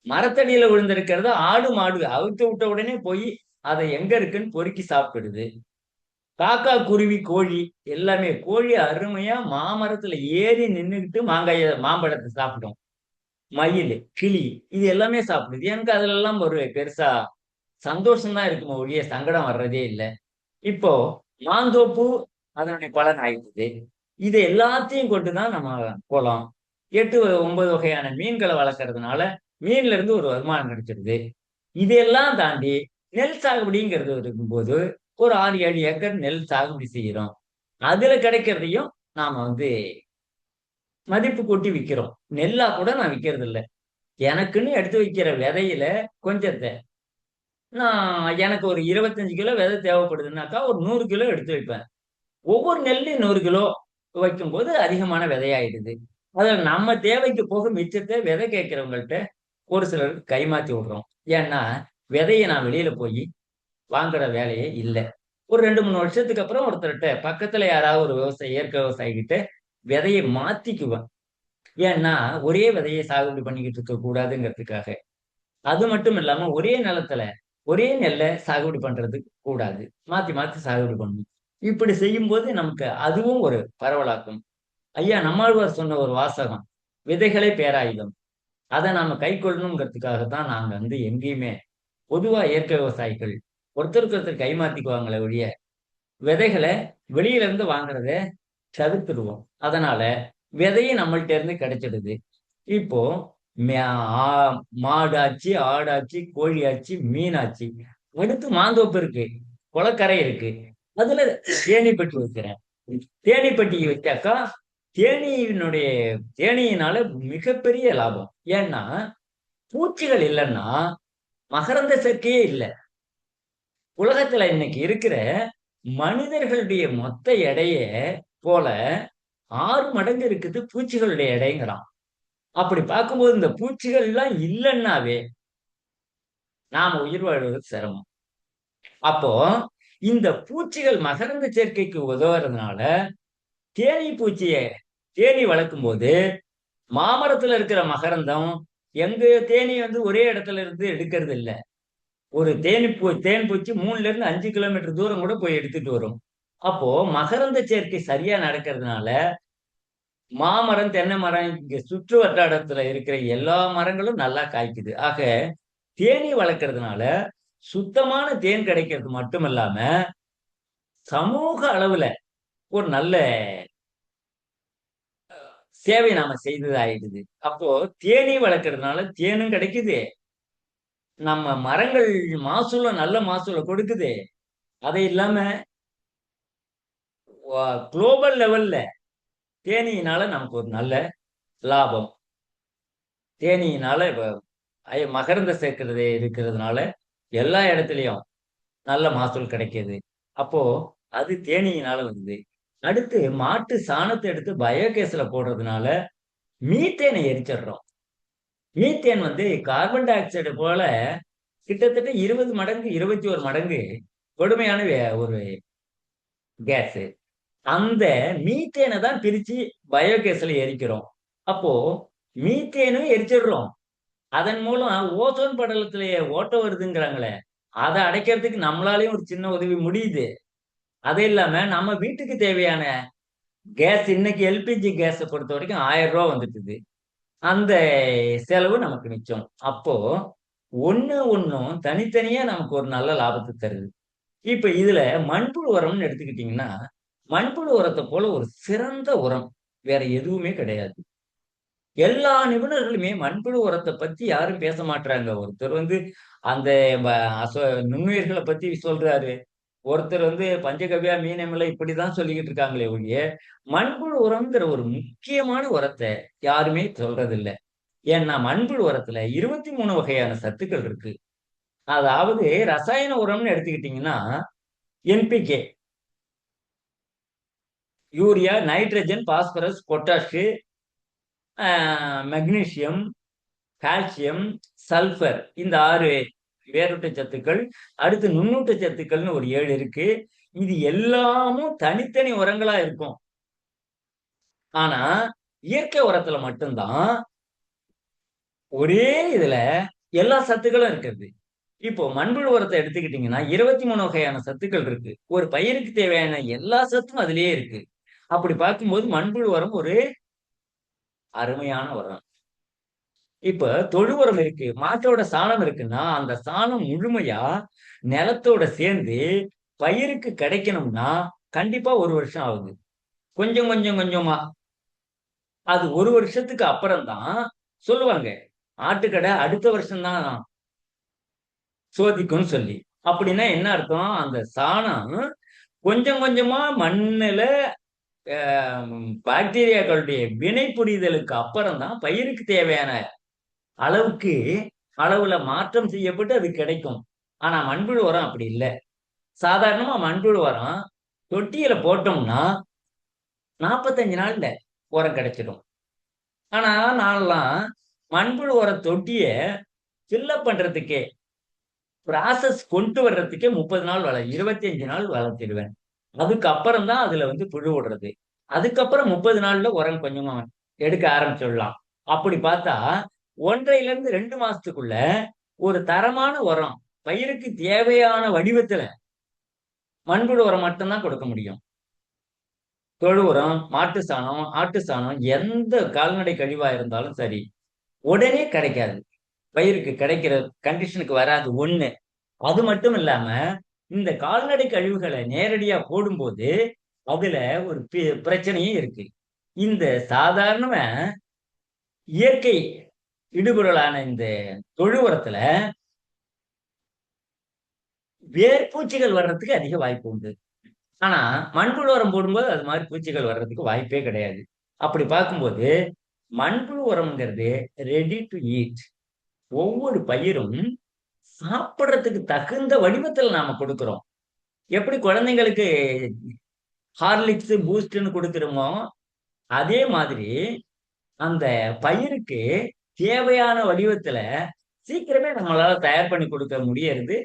மரத்தடியில விழுந்திருக்கிறத ஆடு மாடு அவுத்து விட்ட உடனே போய் அதை எங்க இருக்குன்னு பொறுக்கி சாப்பிடுது. காக்கா குருவி கோழி எல்லாமே, கோழி அருமையா மாமரத்துல ஏறி நின்றுகிட்டு மாம்பழத்தை சாப்பிடும். மயில் கிளி இது எல்லாமே சாப்பிடுது. எனக்கு அதுல எல்லாம் ஒரு பெருசா சந்தோஷம் தான் இருக்குமோ ஒழிய சங்கடம் வர்றதே இல்லை. இப்போ மாந்தோப்பு அதனுடைய பலன் ஆயிடுது. இது எல்லாத்தையும் கொண்டுதான் நம்ம போலாம். 8 9 வகையான மீன்களை வளர்க்கறதுனால மீன்ல இருந்து ஒரு வருமானம் கிடைச்சிருது. இதெல்லாம் தாண்டி நெல் சாகுபடிங்கிறது இருக்கும்போது ஒரு 6 7 ஏக்கர் நெல் சாகுபடி செய்யறோம். அதுல கிடைக்கிறதையும் நாம வந்து மதிப்பு கூட்டி விக்கிறோம். நெல்லா கூட நான் விக்கிறது இல்லை. எனக்குன்னு எடுத்து வைக்கிற விதையில கொஞ்சத்தை எனக்கு ஒரு 25 கிலோ விதை தேவைப்படுதுன்னாக்கா ஒரு 100 கிலோ எடுத்து வைப்பேன். ஒவ்வொரு நெல்லையும் 100 கிலோ வைக்கும்போது அதிகமான விதையாயிடுது. அதுல நம்ம தேவைக்கு போக மிச்சத்தை விதை கேட்கிறவங்கள்ட்ட ஒரு சிலருக்கு கைமாத்தி விடுறோம். ஏன்னா விதையை நான் வெளியில போய் வாங்குற வேலையே இல்லை. ஒரு 2 3 வருஷத்துக்கு அப்புறம் ஒருத்தர்கிட்ட பக்கத்துல யாராவது ஒரு இயற்கை விவசாயி கிட்ட விதையை மாத்திக்குவேன். ஏன்னா ஒரே விதையை சாகுபடி பண்ணிக்கிட்டு இருக்க கூடாதுங்கிறதுக்காக. அது மட்டும் இல்லாம ஒரே நிலத்துல ஒரே நெல்லை சாகுபடி பண்றது கூடாது. மாத்தி மாத்தி சாகுபடி பண்ணணும். இப்படி செய்யும்போது நமக்கு அதுவும் ஒரு பரவலாக்கும். ஐயா நம்மாழ்வார் சொன்ன ஒரு வாசகம், விதைகளே பேராயுதம். அதை நாம கை கொள்ளணுங்கிறதுக்காகத்தான் நாங்க வந்து எங்கேயுமே பொதுவா இயற்கை விவசாயிகள் ஒருத்தருக்கு ஒருத்தர் கைமாத்திக்குவாங்களே ஒழிய விதைகளை வெளியில இருந்து வாங்குறத தவிர்த்துடுவோம். அதனால விதையும் நம்மள்ட்ட இருந்து கிடைச்சிடுது. இப்போ மாடாச்சு ஆடாச்சு கோழியாச்சு மீனாச்சு, அடுத்து மாந்தோப்பு இருக்கு, குளக்கரை இருக்கு, அதுல தேனி பெட்டி வைக்கிறேன். தேனி பெட்டி வச்சாக்கா தேனியினுடைய தேனியினால மிகப்பெரிய லாபம். ஏன்னா பூச்சிகள் இல்லைன்னா மகரந்த சேர்க்கையே இல்லை. உலகத்துல இன்னைக்கு இருக்கிற மனிதர்களுடைய மொத்த எடைய போல 6 மடங்கு இருக்குது பூச்சிகளுடைய எடைங்கிறான். அப்படி பார்க்கும்போது இந்த பூச்சிகள் எல்லாம் இல்லைன்னாவே நாம உயிர் வாழ்வது சிரமம். அப்போ இந்த பூச்சிகள் மகரந்த சேர்க்கைக்கு உதவுறதுனால தேனி பூச்சிய தேனி வளர்க்கும் போது மாமரத்துல இருக்கிற மகரந்தம் எங்க தேனி வந்து ஒரே இடத்துல இருந்து எடுக்கிறது இல்லை. ஒரு தேன் பூச்சி 3ல இருந்து 5 கிலோமீட்டர் தூரம் கூட போய் எடுத்துட்டு வரும். அப்போ மகரந்த சேர்க்கை சரியா நடக்கிறதுனால மாமரம் தென்னை மரம் இங்க சுற்று வட்டாரத்துல இருக்கிற எல்லா மரங்களும் நல்லா காய்க்குது. ஆக தேனி வளர்க்கறதுனால சுத்தமான தேன் கிடைக்கிறது மட்டும் இல்லாம சமூக அளவுல ஒரு நல்ல சேவை நாம செய்தது ஆயிடுது. அப்போ தேனீ வளர்க்கறதுனால தேனும் கிடைக்குது, நம்ம மரங்கள் மகசூலும் நல்ல மகசூலை கொடுக்குது. அதை இல்லாம குளோபல் லெவல்ல தேனீயினால நமக்கு ஒரு நல்ல லாபம். தேனீயினால இப்ப மகரந்த சேர்க்கிறது இருக்கிறதுனால எல்லா இடத்துலயும் நல்ல மகசூல் கிடைக்குது. அப்போ அது தேனீயினால வருது. அடுத்து மாட்டு சாணத்தை எடுத்து பயோகேஸ்ல போடுறதுனால மீத்தேனை எரிச்சிடுறோம். மீத்தேன் கார்பன் டை ஆக்சைடு போல கிட்டத்தட்ட 20 மடங்கு 21 மடங்கு கொடுமையான ஒரு கேஸ். அந்த மீத்தேனை தான் பிரிச்சு பயோகேஸ்ல எரிக்கிறோம். அப்போ மீத்தேனும் எரிச்சிடுறோம். அதன் மூலம் ஓசோன் படலத்திலேயே ஓட்டை வருதுங்கிறாங்களே, அதை அடைக்கிறதுக்கு நம்மளாலையும் ஒரு சின்ன உதவி முடியுது. அது இல்லாம நம்ம வீட்டுக்கு தேவையான கேஸ், இன்னைக்கு எல்பிஜி கேஸை பொறுத்த வரைக்கும் 1000 ரூபாய் வந்துட்டுது. அந்த செலவு நமக்கு மிச்சம். அப்போ ஒண்ணும் தனித்தனியா நமக்கு ஒரு நல்ல லாபத்தை தருது. இப்ப இதுல மண்புழு உரம்னு எடுத்துக்கிட்டீங்கன்னா, மண்புழு உரத்தை போல ஒரு சிறந்த உரம் வேற எதுவுமே கிடையாது. எல்லா நிபுணர்களுமே மண்புழு உரத்தை பத்தி யாரும் பேச மாட்டாங்க. ஒருத்தர் அந்த நுண்ணுயிர்களை பத்தி சொல்றாரு, ஒருத்தர் பஞ்சகவ்யா மீனமில்லை இப்படிதான் சொல்லிக்கிட்டு இருக்காங்களே ஒழிய, மண்புழு உரம்ங்கிற ஒரு முக்கியமான உரத்தை யாருமே சொல்றது இல்ல. ஏன்னா மண்புழு உரத்துல 23 வகையான சத்துக்கள் இருக்கு. அதாவது ரசாயன உரம்னு எடுத்துக்கிட்டீங்கன்னா, NPK, urea, nitrogen, phosphorus, potash, magnesium, calcium, sulphur, இந்த 6 வேரூட்ட சத்துக்கள். அடுத்து நுண்ணூட்ட சத்துக்கள்னு ஒரு 7 இருக்கு. இது எல்லாமும் தனித்தனி உரங்களா இருக்கும். ஆனா இயற்கை உரத்துல மட்டும்தான் ஒரே இதுல எல்லா சத்துக்களும் இருக்குது. இப்போ மண்புழு உரத்தை எடுத்துக்கிட்டீங்கன்னா 23 வகையான சத்துக்கள் இருக்கு. ஒரு பயிருக்கு தேவையான எல்லா சத்தும் அதுலயே இருக்கு. அப்படி பார்க்கும்போது மண்புழு உரம் ஒரு அருமையான உரம். இப்ப தொழு உரம் இருக்கு, மாட்டோட சாணம் இருக்குன்னா அந்த சாணம் முழுமையா நிலத்தோட சேர்ந்து பயிருக்கு கிடைக்கணும்னா கண்டிப்பா 1 வருஷம் ஆகுது. கொஞ்சம் கொஞ்சம் கொஞ்சமா அது 1 வருஷத்துக்கு அப்புறம் தான் சொல்லுவாங்க, ஆட்டுக்கடை அடுத்த வருஷம்தான் சோதிக்கும்னு சொல்லி. அப்படின்னா என்ன அர்த்தம்? அந்த சாணம் கொஞ்சம் கொஞ்சமா மண்ணுல பாக்டீரியாக்களுடைய வினை புரிதலுக்கு அப்புறம் தான் பயிருக்கு தேவையான அளவுக்கு அளவுல மாற்றம் செய்யப்பட்டு அது கிடைக்கும். ஆனா மண்புழு உரம் அப்படி இல்லை. சாதாரணமா மண்புழு உரம் தொட்டியில போட்டோம்னா 45 நாள்ல உரம் கிடைச்சிடும். ஆனா நான்லாம் மண்புழு உர தொட்டிய ஃபில்லப் பண்றதுக்கே, ப்ராசஸ் கொண்டு வர்றதுக்கே 30 நாள் 25 நாள் வளர்த்திடுவேன். அதுக்கப்புறம் தான் அதுல புழு விடுறது. அதுக்கப்புறம் 30 நாள்ல உரம் கொஞ்சமா எடுக்க ஆரம்பிச்சிடலாம். அப்படி பார்த்தா 1.5 to 2 மாசத்துக்குள்ள ஒரு தரமான உரம் பயிருக்கு தேவையான வடிவத்துல மண்புழு உரம் மட்டும்தான் கொடுக்க முடியும். தொழு உரம், மாட்டு சாணம், ஆட்டு சாணம், எந்த கால்நடை கழிவா இருந்தாலும் சரி உடனே கிடைக்காது. பயிருக்கு கிடைக்கிற கண்டிஷனுக்கு வராது ஒண்ணு. அது மட்டும் இல்லாம இந்த கால்நடை கழிவுகளை நேரடியா போடும்போது அதுல ஒரு பிரச்சனையும் இருக்கு. இந்த சாதாரண இயற்கை இடுபொருளான இந்த தொழு உரத்துல வேர்பூச்சிகள் வர்றதுக்கு அதிக வாய்ப்பு உண்டு. ஆனா மண்புழு உரம் போடும்போது அது மாதிரி பூச்சிகள் வர்றதுக்கு வாய்ப்பே கிடையாது. அப்படி பார்க்கும்போது மண்புழு உரம்ங்கிறது ரெடி டு ஈட். ஒவ்வொரு பயிரும் சாப்பிடுறதுக்கு தகுந்த வடிவத்துல நாம கொடுக்கிறோம். எப்படி குழந்தைங்களுக்கு ஹார்லிக்ஸ் பூஸ்ட்னு கொடுக்கிறோமோ அதே மாதிரி அந்த பயிருக்கு தேவையான வடிவத்துல சீக்கிரமே நம்மளால தயார் பண்ணி கொடுக்க முடியறது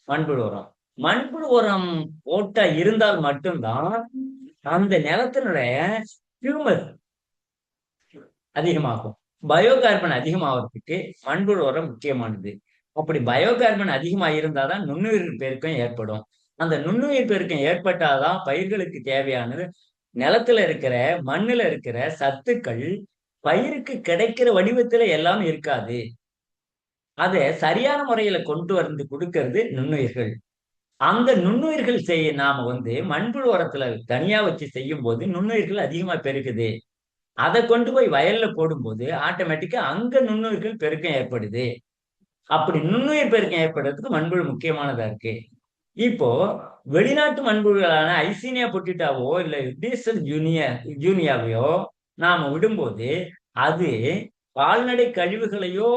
மண்புழு உரம். மண்புழு உரம் போட்டா இருந்தால் மட்டும்தான் அந்த நிலத்தினுடைய ஹியூமஸ் அதிகமாகும். பயோகார்பன் அதிகமாகிறதுக்கு மண்புழு உரம் முக்கியமானது. அப்படி பயோகார்பன் அதிகமா இருந்தாதான் நுண்ணுயிர் பெருக்கம் ஏற்படும். அந்த நுண்ணுயிர் பெருக்கம் ஏற்பட்டாதான் பயிர்களுக்கு தேவையானது நிலத்துல இருக்கிற மண்ணுல இருக்கிற சத்துக்கள் பயிருக்கு கிடைக்கிற வடிவத்துல எல்லாம் இருக்காது. அதை சரியான முறையில கொண்டு வந்து கொடுக்கிறது நுண்ணுயிர்கள். அந்த நுண்ணுயிர்கள் நாம மண்புழு உரத்துல தனியா வச்சு செய்யும் போது நுண்ணுயிர்கள் அதிகமா பெருகுது. அதை கொண்டு போய் வயல்ல போடும்போது ஆட்டோமேட்டிக்கா அங்க நுண்ணுயிர்கள் பெருக்கம் ஏற்படுது. அப்படி நுண்ணுயிர் பெருக்கம் ஏற்படுறதுக்கு மண்புழு முக்கியமானதா இருக்கு. இப்போ வெளிநாட்டு மண்புழுக்களான ஐசீனியா பொட்டிட்டாவோ இல்ல டீசல் ஜூனியாவையோ நாம விடும்போது அது கால்நடை கழிவுகளையோ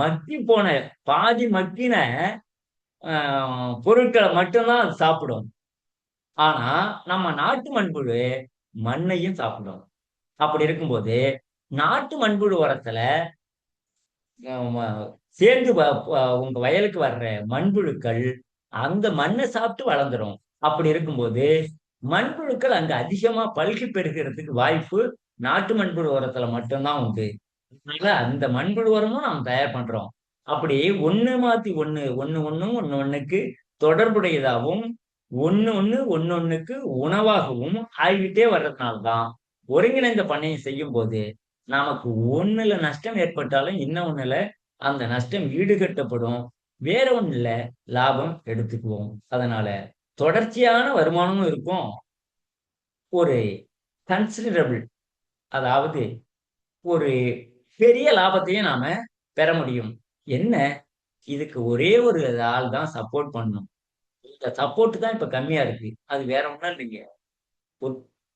மக்கி போன பாதி மக்கின பொருட்களை மட்டும்தான் அது சாப்பிடும். ஆனா நம்ம நாட்டு மண்புழு மண்ணையும் சாப்பிடும். அப்படி இருக்கும்போது நாட்டு மண்புழு உரத்துல சேர்ந்து உங்க வயலுக்கு வர்ற மண்புழுக்கள் அந்த மண்ணை சாப்பிட்டு வளர்ந்துரும். அப்படி இருக்கும்போது மண்புழுக்கள் அங்க அதிகமா பல்கி பெருகிறதுக்கு வாய்ப்பு நாட்டு மண்புழு உரத்துல மட்டும்தான் உண்டு. அதனால அந்த மண்புழு உரமும் நாம் தயார் பண்றோம். அப்படி ஒண்ணு மாத்தி ஒண்ணு ஒண்ணு ஒண்ணும் ஒண்ணு ஒண்ணுக்கு தொடர்புடையதாகவும் ஒண்ணு ஒண்ணுக்கு உணவாகவும் ஆகிட்டே வர்றதுனால்தான் ஒருங்கிணைந்த பண்ணையை செய்யும் போது நமக்கு ஒண்ணுல நஷ்டம் ஏற்பட்டாலும் இன்னொன்னுல அந்த நஷ்டம் ஈடுகட்டப்படும். வேற ஒண்ணுல லாபம் எடுத்துக்குவோம். அதனால தொடர்ச்சியான வருமானமும் இருக்கும். ஒரு கன்சிடரபிள், அதாவது ஒரு பெரிய லாபத்தையும் நாம பெற முடியும். என்ன, இதுக்கு ஒரே ஒரு ஆள் தான் சப்போர்ட் பண்ணணும். இந்த சப்போர்ட் தான் இப்ப கம்மியா இருக்கு. அது வேற ஒண்ணும் இல்லைங்க.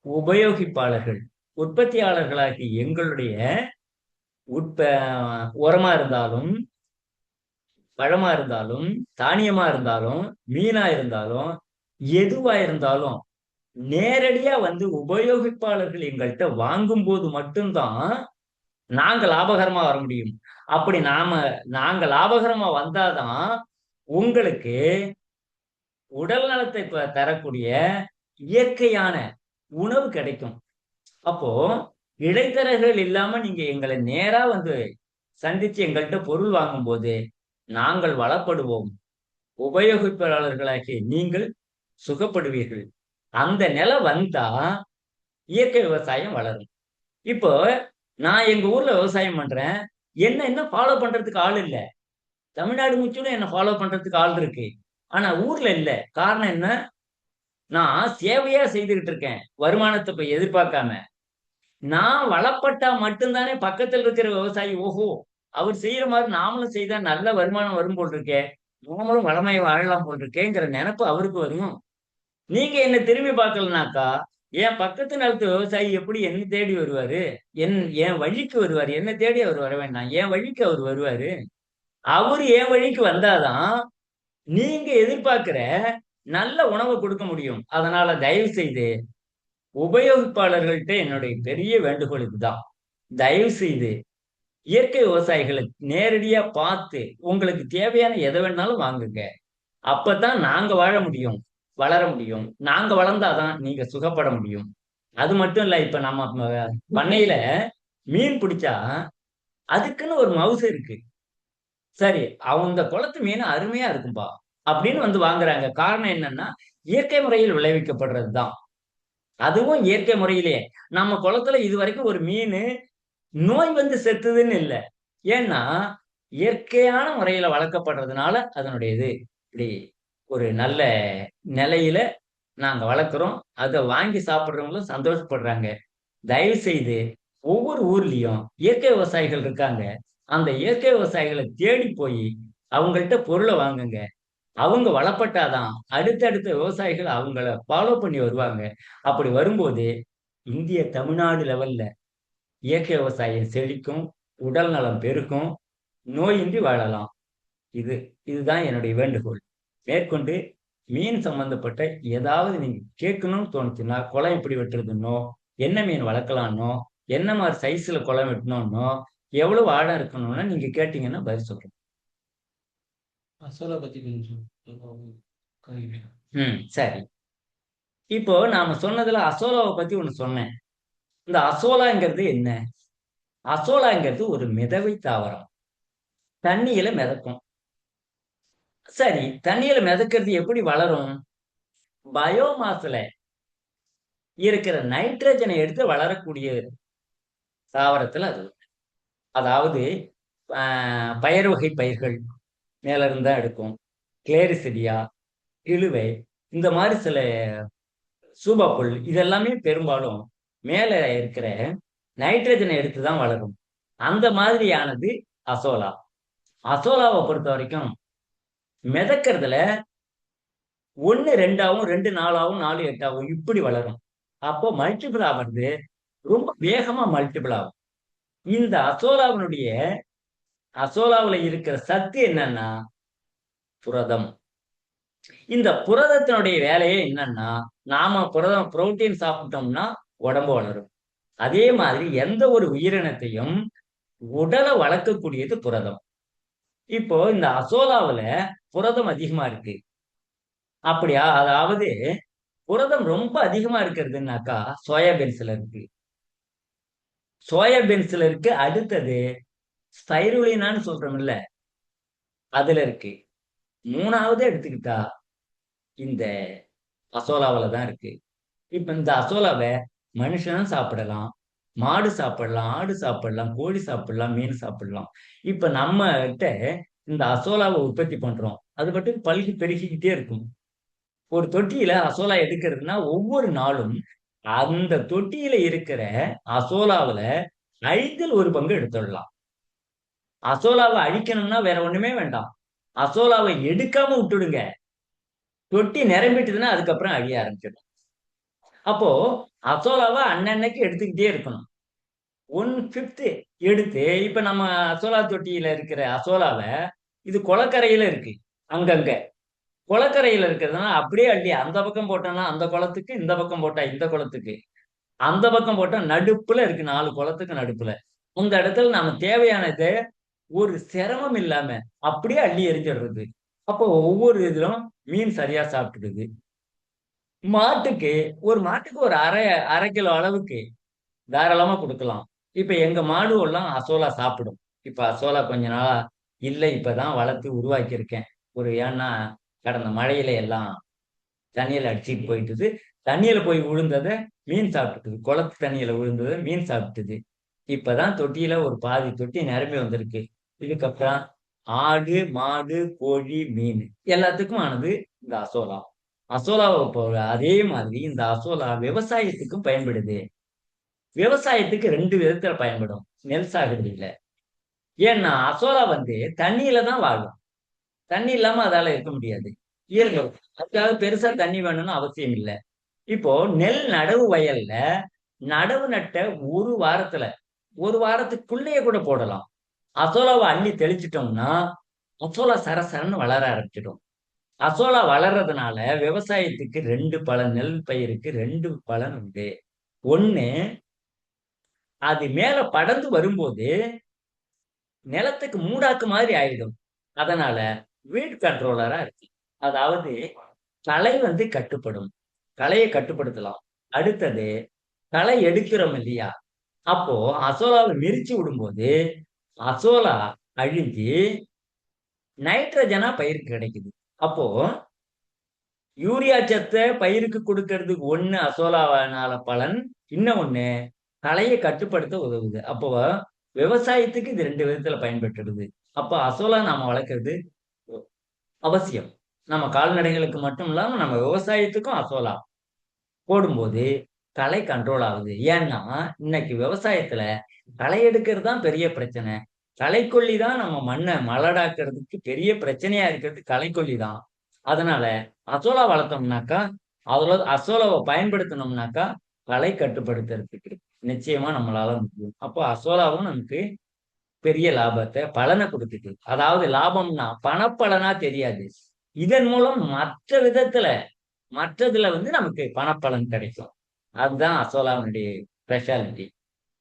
உபயோகிப்பாளர்கள், உற்பத்தியாளர்களாகி எங்களுடைய உட்ப உரமா இருந்தாலும், பழமா இருந்தாலும், தானியமா இருந்தாலும், மீனா இருந்தாலும், எதுவா இருந்தாலும் நேரடியா உபயோகிப்பாளர்கள் எங்கள்கிட்ட வாங்கும் போது மட்டும்தான் நாங்க லாபகரமா வர முடியும். அப்படி நாங்க லாபகரமா வந்தாதான் உங்களுக்கு உடல் நலத்தை தரக்கூடிய இயற்கையான உணவு கிடைக்கும். அப்போ இடைத்தரகர்கள் இல்லாம நீங்க எங்களை நேரா சந்திச்சு எங்கள்கிட்ட பொருள் வாங்கும் போது நாங்கள் வளப்படுவோம். உபயோகிப்பாளர்களாகிய நீங்கள் சுகப்படுவீர்கள். அந்த நிலை வந்தா இயற்கை விவசாயம் வளரும். இப்போ நான் எங்க ஊர்ல விவசாயம் பண்றேன். என்ன ஃபாலோ பண்றதுக்கு ஆள் இல்ல. தமிழ்நாடு முற்றிலும் என்ன ஃபாலோ பண்றதுக்கு ஆள் இருக்கு. ஆனா ஊர்ல இல்ல. காரணம் என்ன? நான் சேவையா செய்துகிட்டு இருக்கேன். வருமானத்தை இப்ப எதிர்பார்க்காம. நான் வளப்பட்டா மட்டும்தானே பக்கத்துல இருக்கிற விவசாயி, ஓஹோ, அவர் செய்யற மாதிரி நாமளும் செய்தா நல்ல வருமானம் வரும் போல் இருக்கே, நாமளும் வளமையை வாழலாம் போல் இருக்கேங்கிற நினைப்பு அவருக்கு வரும். நீங்க என்ன திரும்பி பார்க்கலனாக்கா என் பக்கத்து நிலத்து விவசாயி எப்படி என்ன தேடி வருவாரு? என் வழிக்கு வருவாரு. என்ன தேடி அவர் வர வேண்டாம், என் வழிக்கு அவர் வருவாரு. அவரு என் வழிக்கு வந்தாதான் நீங்க எதிர்பார்க்கிற நல்ல உணவை கொடுக்க முடியும். அதனால தயவு செய்து உபயோகிப்பாளர்கள்ட்ட என்னுடைய பெரிய வேண்டுகோள் இதுதான். தயவு செய்து இயற்கை விவசாயிகளை நேரடியா பார்த்து உங்களுக்கு தேவையான எதை வேணாலும் வாங்குங்க. அப்பதான் நாங்க வாழ முடியும், வளர முடியும். நாங்க வளர்ந்தாதான் நீங்க சுகப்பட முடியும். அது மட்டும் இல்ல, இப்ப நம்ம பண்ணையில மீன் பிடிச்சா அதுக்குன்னு ஒரு மவுசு இருக்கு. சரி, அவங்க குளத்து மீன் அருமையா இருக்கும்பா அப்படின்னு வாங்குறாங்க. காரணம் என்னன்னா இயற்கை முறையில் விளைவிக்கப்படுறதுதான். அதுவும் இயற்கை முறையிலேயே நம்ம குளத்துல இது வரைக்கும் ஒரு மீன் நோய் செத்துதுன்னு இல்ல. ஏன்னா இயற்கையான முறையில வளர்க்கப்படுறதுனால அதனுடைய இது இப்படி ஒரு நல்ல நிலையில நாங்க வளர்க்குறோம். அதை வாங்கி சாப்பிடுறவங்களும் சந்தோஷப்படுறாங்க. தயவு செய்து ஒவ்வொரு ஊர்லயும் இயற்கை விவசாயிகள் இருக்காங்க. அந்த இயற்கை விவசாயிகளை தேடி போய் அவங்கள்ட்ட பொருளை வாங்குங்க. அவங்க வளப்பட்டாதான் அடுத்தடுத்த விவசாயிகள் அவங்கள ஃபாலோ பண்ணி வருவாங்க. அப்படி வரும்போது இந்திய தமிழ்நாடு லெவல்ல இயற்கை விவசாயம் செழிக்கும், உடல் நலம் பெருக்கும், நோயின்றி வாழலாம். இதுதான் என்னுடைய வேண்டுகோள். மேற்கொண்டு மீன் சம்பந்தப்பட்ட ஏதாவது நீங்க கேட்கணும்னு தோணுச்சுன்னா, குளம் எப்படி வெட்டுறதுன்னோ, என்ன மீன் வளர்க்கலான்னோ, என்ன மாதிரி சைஸ்ல குளம் வெட்டணும்னோ, எவ்வளவு ஆழம் இருக்கணும்னு நீங்க கேட்டீங்கன்னா பதில் சொல்றேன். சரி. இப்போ நாம சொன்னதுல அசோலாவை பத்தி ஒண்ணு சொன்னேன். இந்த அசோலாங்கிறது என்ன? அசோலாங்கிறது ஒரு மிதவை தாவரம். தண்ணியில மிதக்கும். சரி, தண்ணியில மிதக்கிறது எப்படி வளரும்? பயோமாஸ்ல இருக்கிற நைட்ரஜனை எடுத்து வளரக்கூடிய தாவரத்துல அது. அதாவது பயறு வகை பயிர்கள் மேல இருந்தா எடுக்கும். கிளேரிசிடியா, இழுவை, இந்த மாதிரி சில சூபாப்புல் இதெல்லாமே பெரும்பாலும் மேல இருக்கிற நைட்ரஜனை எடுத்து தான் வளரும். அந்த மாதிரியானது அசோலா. அசோலாவை பொறுத்த வரைக்கும் மிதக்கிறதுல 1 2ஆவும் 2 4ஆவும் 4 8ஆவும் இப்படி வளரும். அப்போ மல்டிபிள் ஆகிறது ரொம்ப வேகமா மல்டிபிள் ஆகும். இந்த அசோலாவுல இருக்கிற சத்து என்னன்னா புரதம். இந்த புரதத்தினுடைய வேலையே என்னன்னா, நாம புரோட்டீன் சாப்பிட்டோம்னா உடம்பு வளரும். அதே மாதிரி எந்த ஒரு உயிரினத்தையும் உடலை வளர்க்கக்கூடியது புரதம். இப்போ இந்த அசோலாவுல புரதம் அதிகமா இருக்கு. அப்படியா? அதாவது புரதம் ரொம்ப அதிகமா இருக்கிறதுனாக்கா சோயாபீன்ஸ்ல இருக்கு. சோயாபீன்ஸ்ல இருக்கு. அடுத்தது ஸ்பைருலினான்னு சொல்றோம்ல, அதுல இருக்கு. 3வது எடுத்துக்கிட்டா இந்த அசோலாவுல தான் இருக்கு. இப்ப இந்த அசோலாவை மனுஷனும் சாப்பிடலாம், மாடு சாப்பிடலாம், ஆடு சாப்பிடலாம், கோழி சாப்பிடலாம், மீன் சாப்பிடலாம். இப்ப நம்ம கிட்ட இந்த அசோலாவை உற்பத்தி பண்றோம். அது மட்டும் பல்கி பெருகிக்கிட்டே இருக்கும். ஒரு தொட்டியில அசோலா எடுக்கிறதுனா ஒவ்வொரு நாளும் அந்த தொட்டியில இருக்கிற அசோலாவுல 5ல் 1 பங்கு எடுத்துடலாம். அசோலாவை அழிக்கணும்னா வேற ஒண்ணுமே வேண்டாம். அசோலாவை எடுக்காம விட்டுடுங்க. தொட்டி நிரம்பிட்டுதுன்னா அதுக்கப்புறம் அழிய ஆரம்பிச்சிடும். அப்போ அசோலாவை அன்னன்னைக்கு எடுத்துக்கிட்டே இருக்கணும். 1/5 எடுத்து இப்ப நம்ம அசோலா தொட்டியில இருக்கிற அசோலாவை இது குளக்கரையில இருக்கு. அங்கங்க குளக்கரையில இருக்கிறதுனால அப்படியே அள்ளி அந்த பக்கம் போட்டோம்னா அந்த குளத்துக்கு, இந்த பக்கம் போட்டா இந்த குளத்துக்கு, அந்த பக்கம் போட்டா நடுப்புல இருக்கு. 4 குளத்துக்கு நடுப்புல. அந்த இடத்துல நாம தேவையானதை ஒரு சிரமம் இல்லாம அப்படியே அள்ளி எறிஞ்சிடுறது. அப்போ ஒவ்வொரு இதிலும் மீன் சரியா சாப்பிட்டுடுது. மாட்டுக்கு ஒரு அரை கிலோ அளவுக்கு தாராளமா கொடுக்கலாம். இப்ப எங்க மாடுவெல்லாம் அசோலா சாப்பிடும். இப்ப அசோலா கொஞ்ச நாளா இல்ல, இப்பதான் வளர்த்து உருவாக்கி இருக்கேன். ஏன்னா கடந்த மழையில எல்லாம் தண்ணியில அடிச்சுட்டு போயிட்டுது. தண்ணியில போய் விழுந்ததை மீன் சாப்பிட்டுது. குளத்து தண்ணியில விழுந்ததை மீன் சாப்பிட்டுது. இப்பதான் தொட்டியில ஒரு பாதி தொட்டி நிரம்பி வந்திருக்கு. இதுக்கப்புறம் ஆடு, மாடு, கோழி, மீன் எல்லாத்துக்கும் ஆனது இந்த அசோலா. அசோலாவை போல அதே மாதிரி இந்த அசோலா விவசாயத்துக்கும் பயன்படுது. விவசாயத்துக்கு 2 விதத்துல பயன்படும் நெல் சாகுபடியில. ஏன்னா அசோலா தண்ணியில தான் வாழும். தண்ணி இல்லாம அதால இருக்க முடியாது. இயற்கை அதுக்காக பெருசா தண்ணி வேணும்னு அவசியம் இல்லை. இப்போ நெல் நடவு வயல்ல நடவு நட்ட ஒரு வாரத்துக்குள்ளேயே கூட போடலாம். அசோலாவை அள்ளி தெளிச்சிட்டோம்னா அசோலா சரசரன்னு வளர ஆரம்பிச்சிடும். அசோலா வளர்றதுனால விவசாயத்துக்கு 2 பலன். நெல் பயிருக்கு 2 பலன் உண்டு. ஒண்ணு, அது மேல படர்ந்து வரும்போது நிலத்துக்கு மூடாக்கு மாதிரி ஆயிடும். அதனால வீட் கண்ட்ரோலரா இருக்கு. அதாவது களை கட்டுப்படும். களையை கட்டுப்படுத்தலாம். அடுத்தது களை எடுக்கிறோம் இல்லையா, அப்போ அசோலாவை மிதிச்சு விடும்போது அசோலா அழிஞ்சு நைட்ரஜனா பயிருக்கு கிடைக்குது. அப்போ யூரியா சத்தை பயிருக்கு கொடுக்கறதுக்கு ஒண்ணு அசோலாவானால பலன், இன்னொன்னு களையை கட்டுப்படுத்த உதவுது. அப்போ விவசாயத்துக்கு இது 2 விதத்துல பயன்பட்டுடுது. அப்போ அசோலா நாம வளர்க்கறது அவசியம். நம்ம கால்நடைகளுக்கு மட்டும் இல்லாம நம்ம விவசாயத்துக்கும் அசோலா போடும்போது களை கண்ட்ரோல் ஆகுது. ஏன்னா இன்னைக்கு விவசாயத்துல களை எடுக்கிறது தான் பெரிய பிரச்சனை. களைக்கொல்லி தான் நம்ம மண்ணை மலடாக்குறதுக்கு பெரிய பிரச்சனையா இருக்கிறது களைக்கொல்லி தான். அதனால அசோலா வளர்த்தோம்னாக்கா, அசோலாவை பயன்படுத்தினோம்னாக்கா களை கட்டுப்படுத்துறதுக்கு நிச்சயமா நம்மளால முடியும். அப்போ அசோலாவும் நமக்கு பெரிய லாபத்தை பலனை கொடுத்துட்டு, அதாவது லாபம்னா பணப்பலனா தெரியாது. இதன் மூலம் மற்றதுல நமக்கு பணப்பலன் கிடைக்கும். அதுதான் அசோலாவுடைய ஸ்பெஷாலிட்டி.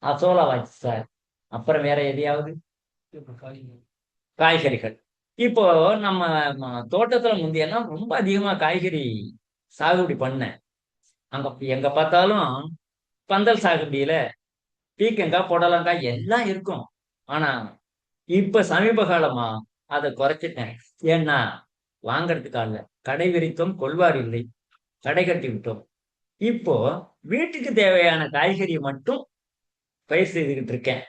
அசோலா வச்சு சார். அப்புறம் வேற எதையாவது காய்கறிகள். இப்போ நம்ம தோட்டத்துல முந்தியெல்லாம் ரொம்ப அதிகமா காய்கறி சாகுபடி பண்ணேன். அங்க எங்க பார்த்தாலும் பந்தல் சாகுபடியில பீக்கங்காய், புடலங்காய் எல்லாம் இருக்கும். ஆனா இப்ப சமீப காலமா அதை குறைச்சிட்டேன். ஏன்னா வாங்கறதுக்கு இல்ல, கடை விரித்தோம் கொள்வார் இல்லை, கடை கட்டி விட்டோம். இப்போ வீட்டுக்கு தேவையான காய்கறியை மட்டும் பயிர் செய்துகிட்டு இருக்கேன்.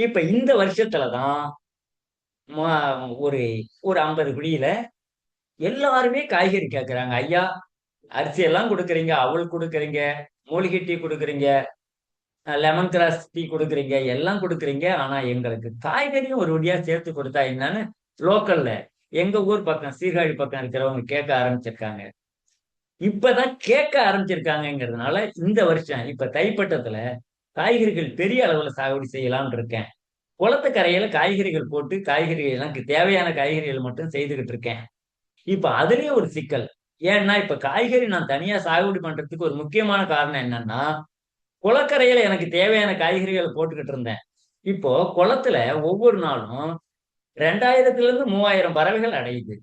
இப்ப இந்த வருஷத்துலதான் ஒரு ஒரு 50 குழியில எல்லாருமே காய்கறி கேட்கறாங்க. ஐயா, அரிசி எல்லாம் கொடுக்குறீங்க, அவல் கொடுக்குறீங்க, மூலிகை டீ கொடுக்குறீங்க, லெமன் கிராஸ் டீ கொடுக்குறீங்க, எல்லாம் கொடுக்குறீங்க. ஆனா எங்களுக்கு காய்கறியும் ஒரு வழியா சேர்த்து கொடுத்தா என்னன்னு லோக்கல்ல எங்க ஊர் பக்கம் சீர்காழி பக்கம் இருக்கிறவங்க கேட்க ஆரம்பிச்சிருக்காங்க. இப்பதான் கேட்க ஆரம்பிச்சிருக்காங்கிறதுனால இந்த வருஷம் இப்ப தைப்பட்டத்துல காய்கறிகள் பெரிய அளவுல சாகுபடி செய்யலாம்னு இருக்கேன். குளத்துக்கரையில காய்கறிகள் போட்டு காய்கறிகள் எனக்கு தேவையான காய்கறிகள் மட்டும் செய்துகிட்டு இருக்கேன். இப்ப அதுலயும் ஒரு சிக்கல். ஏன்னா இப்ப காய்கறி நான் தனியா சாகுபடி பண்றதுக்கு ஒரு முக்கியமான காரணம் என்னன்னா, குளக்கரையில எனக்கு தேவையான காய்கறிகளை போட்டுக்கிட்டு இருந்தேன். இப்போ குளத்துல ஒவ்வொரு நாளும் 2000ல இருந்து 3000 பறவைகள் அடையுது.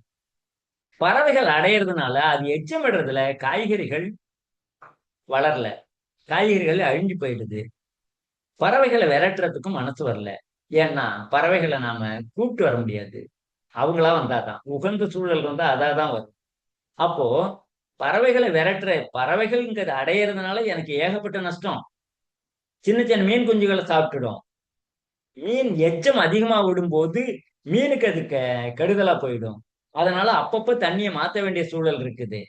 பறவைகள் அடையிறதுனால அது எச்சமிடுறதுல காய்கறிகள் வளரல. காய்கறிகள் அழிஞ்சு போயிடுது. பறவைகளை விரட்டுறதுக்கும் மனசு வரல. ஏன்னா பறவைகளை நாம கூப்பிட்டு வர முடியாது. அவங்களா வந்தாதான் உகந்த சூழல் வந்தா அதாதான் வரும். அப்போ பறவைகளை விரட்டுற பறவைகள்ங்கிறது அடையிறதுனால எனக்கு ஏகப்பட்ட நஷ்டம். சின்ன சின்ன மீன் குஞ்சுகளை சாப்பிட்டுடும். மீன் எச்சம் அதிகமா விடும்போது மீனுக்கு அது கெடுதலா போயிடும். அதனால அப்பப்ப தண்ணியை மாத்த வேண்டிய சூழல் இருக்குது.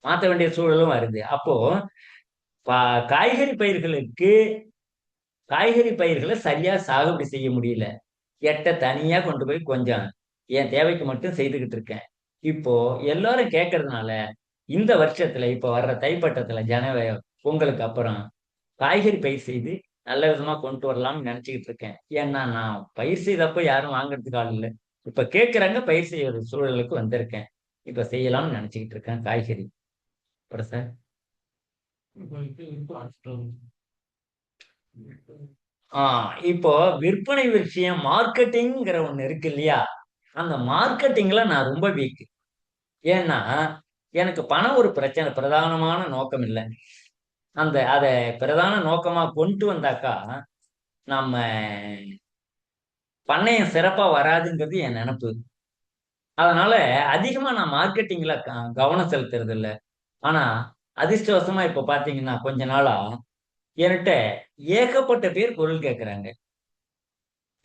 மாத்த வேண்டிய சூழலும் வருது. அப்போ காய்கறி பயிர்களுக்கு காய்கறி பயிர்களை சரியா சாகுபடி செய்ய முடியல. தனியா கொண்டு போய் கொஞ்சம் என் தேவைக்கு மட்டும் செய்துகிட்டு இருக்கேன். இப்போ எல்லாரும் கேட்கறதுனால இந்த வருஷத்துல இப்ப வர்ற தைப்பட்டத்துல பொங்கலுக்கு அப்புறம் காய்கறி பயிர் செய்து நல்ல விதமா கொண்டு வரலாம்னு நினைச்சுக்கிட்டு இருக்கேன். ஏன்னா நான் பயிர் செய்தப்ப யாரும் வாங்குறதுக்கு ஆள் இல்லை. இப்ப கேட்கறாங்க, பயிர் செய்யற சூழலுக்கு வந்திருக்கேன். இப்ப செய்யலாம்னு நினைச்சுக்கிட்டு இருக்கேன் காய்கறி. அப்புறம் சார், இப்போ விற்பனை விஷயம் மார்க்கெட்டிங்கிற ஒண்ணு இருக்கு இல்லையா? அந்த மார்க்கெட்டிங்ல நான் ரொம்ப வீக். ஏன்னா எனக்கு பணம் ஒரு பிரச்சனை, பிரதானமான நோக்கம் இல்லை. அதை பிரதான நோக்கமா கொண்டு வந்தாக்கா நம்ம பண்ணையம் சிறப்பா வராதுங்கிறது என் நினைப்பு. அதனால அதிகமா நான் மார்க்கெட்டிங்ல கவனம் செலுத்துறது இல்லை. ஆனா அதிர்ஷ்டவசமா இப்ப பாத்தீங்கன்னா கொஞ்ச நாளா என்கிட்ட ஏகப்பட்ட பேர் பொருள் கேட்கறாங்க.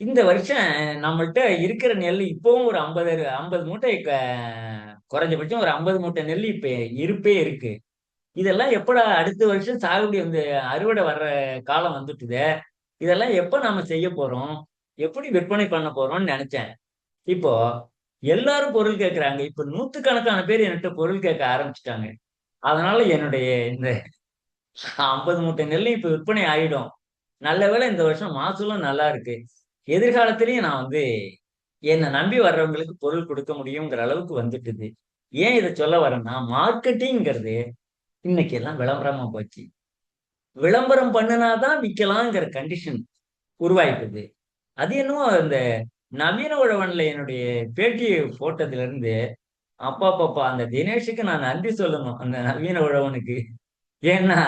இந்த வருஷம் நம்மள்ட்ட இருக்கிற நெல் இப்பவும் ஒரு 50 மூட்டை, குறைஞ்சபட்சம் ஒரு 50 மூட்டை நெல் இப்ப இருப்பே இருக்கு. இதெல்லாம் எப்படா அடுத்த வருஷம் சாகுபடி வந்து அறுவடை வர்ற காலம் வந்துட்டுதே, இதெல்லாம் எப்ப நாம செய்ய போறோம், எப்படி விற்பனை பண்ண போறோம்னு நினைச்சேன். இப்போ எல்லாரும் பொருள் கேட்கறாங்க. இப்ப நூத்துக்கணக்கான பேர் என்கிட்ட பொருள் கேட்க ஆரம்பிச்சுட்டாங்க. அதனால என்னுடைய இந்த 50 மூட்டை நெல் இப்ப விற்பனை ஆயிடும். நல்ல வேளை இந்த வருஷம் மகசூலும் நல்லா இருக்கு. எதிர்காலத்திலயும் நான் என்னை நம்பி வர்றவங்களுக்கு பொருள் கொடுக்க முடியுங்கிற அளவுக்கு வந்துட்டுது. ஏன் இதை சொல்ல வரேன்னா, மார்க்கெட்டிங்கிறது இன்னைக்கு எல்லாம் விளம்பரமா போச்சு. விளம்பரம் பண்ணினாதான் விற்கலாங்கிற கண்டிஷன் உருவாயிட்டது. அது என்னவோ இந்த நவீன உழவன்ல என்னுடைய பேட்டியை போட்டதுல இருந்து அப்பா பாப்பா அந்த தினேஷுக்கு நான் நன்றி சொல்லணும், அந்த நவீன உழவனுக்கு. ஏன்னா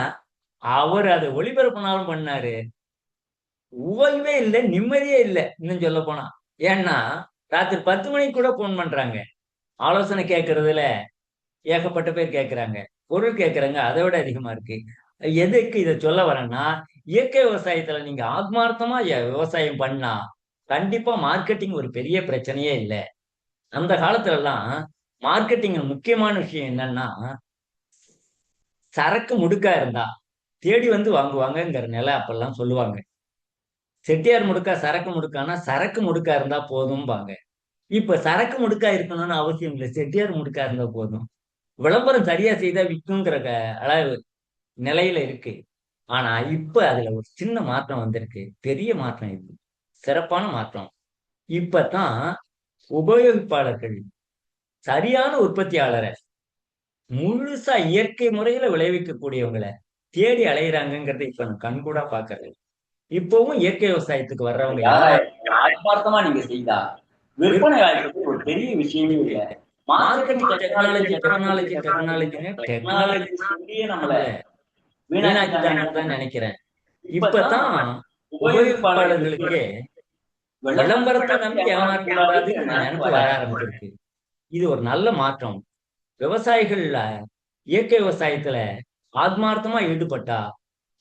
அவர் அதை ஒளிபரப்புனாலும் பண்ணாரு. ஓய்வே இல்லை, நிம்மதியே இல்லை இன்னும் சொல்ல போனா. ஏன்னா ராத்திரி 10 மணிக்கு கூட போன் பண்றாங்க. ஆலோசனை கேட்கறதுல ஏகப்பட்ட பேர் கேட்கறாங்க. பொருள் கேட்கறாங்க, அதை விட அதிகமா இருக்கு. எதுக்கு இதை சொல்ல வரேன்னா, இயற்கை விவசாயத்துல நீங்க ஆத்மார்த்தமா விவசாயம் பண்ணா கண்டிப்பா மார்க்கெட்டிங் ஒரு பெரிய பிரச்சனையே இல்லை. அந்த காலத்துல எல்லாம் மார்க்கெட்டிங் முக்கியமான விஷயம் என்னன்னா, சரக்கு முடுக்கா இருந்தா தேடி வந்து வாங்குவாங்கங்கிற நிலை அப்பெல்லாம் சொல்லுவாங்க. செட்டியார் முடுக்கா சரக்கு முடுக்கானா சரக்கு முடுக்கா இருந்தா போதும்பாங்க. இப்ப சரக்கு முடுக்கா இருக்கணும்னு அவசியம் இல்லை, செட்டியார் முடுக்கா இருந்தா போதும். விளம்பரம் சரியா செய்தா விற்குங்கிற அளவு நிலையில இருக்கு. ஆனா இப்ப அதுல ஒரு சின்ன மாற்றம் வந்திருக்கு. பெரிய மாற்றம் இது, சிறப்பான மாற்றம். இப்பதான் உபயோகிப்பாளர்கள் சரியான உற்பத்தியாளரை முழுசா இயற்கை முறையில விளைவிக்கக்கூடியவங்களை தேடி அலையிறாங்கிறத இப்ப நான் கண்கூடா பாக்குறேன். இப்பவும் இயற்கை விவசாயத்துக்கு வர்றவங்க ஆத்மார்த்தமா நீங்க செய்தா விற்பனை ஆகிறது ஒரு பெரிய விஷயமே இல்லை. மார்க்கெட்டிங் டெக்னாலஜி டெக்னாலஜி டெக்னாலஜின்னு டெக்னாலஜி நம்மள வீணாக்கிட்டாங்கன்னு தான் நினைக்கிறேன். இப்பதான் உபயோகிப்பாளர்களுக்கு விளம்பரத்தை நம்பி ஏமாற்றக்கூடாதுன்னு நினைப்பு வர ஆரம்பிச்சிருக்கு. இது ஒரு நல்ல மாற்றம். விவசாயிகள் இயற்கை விவசாயத்துல ஆத்மார்த்தமா ஈடுபட்டா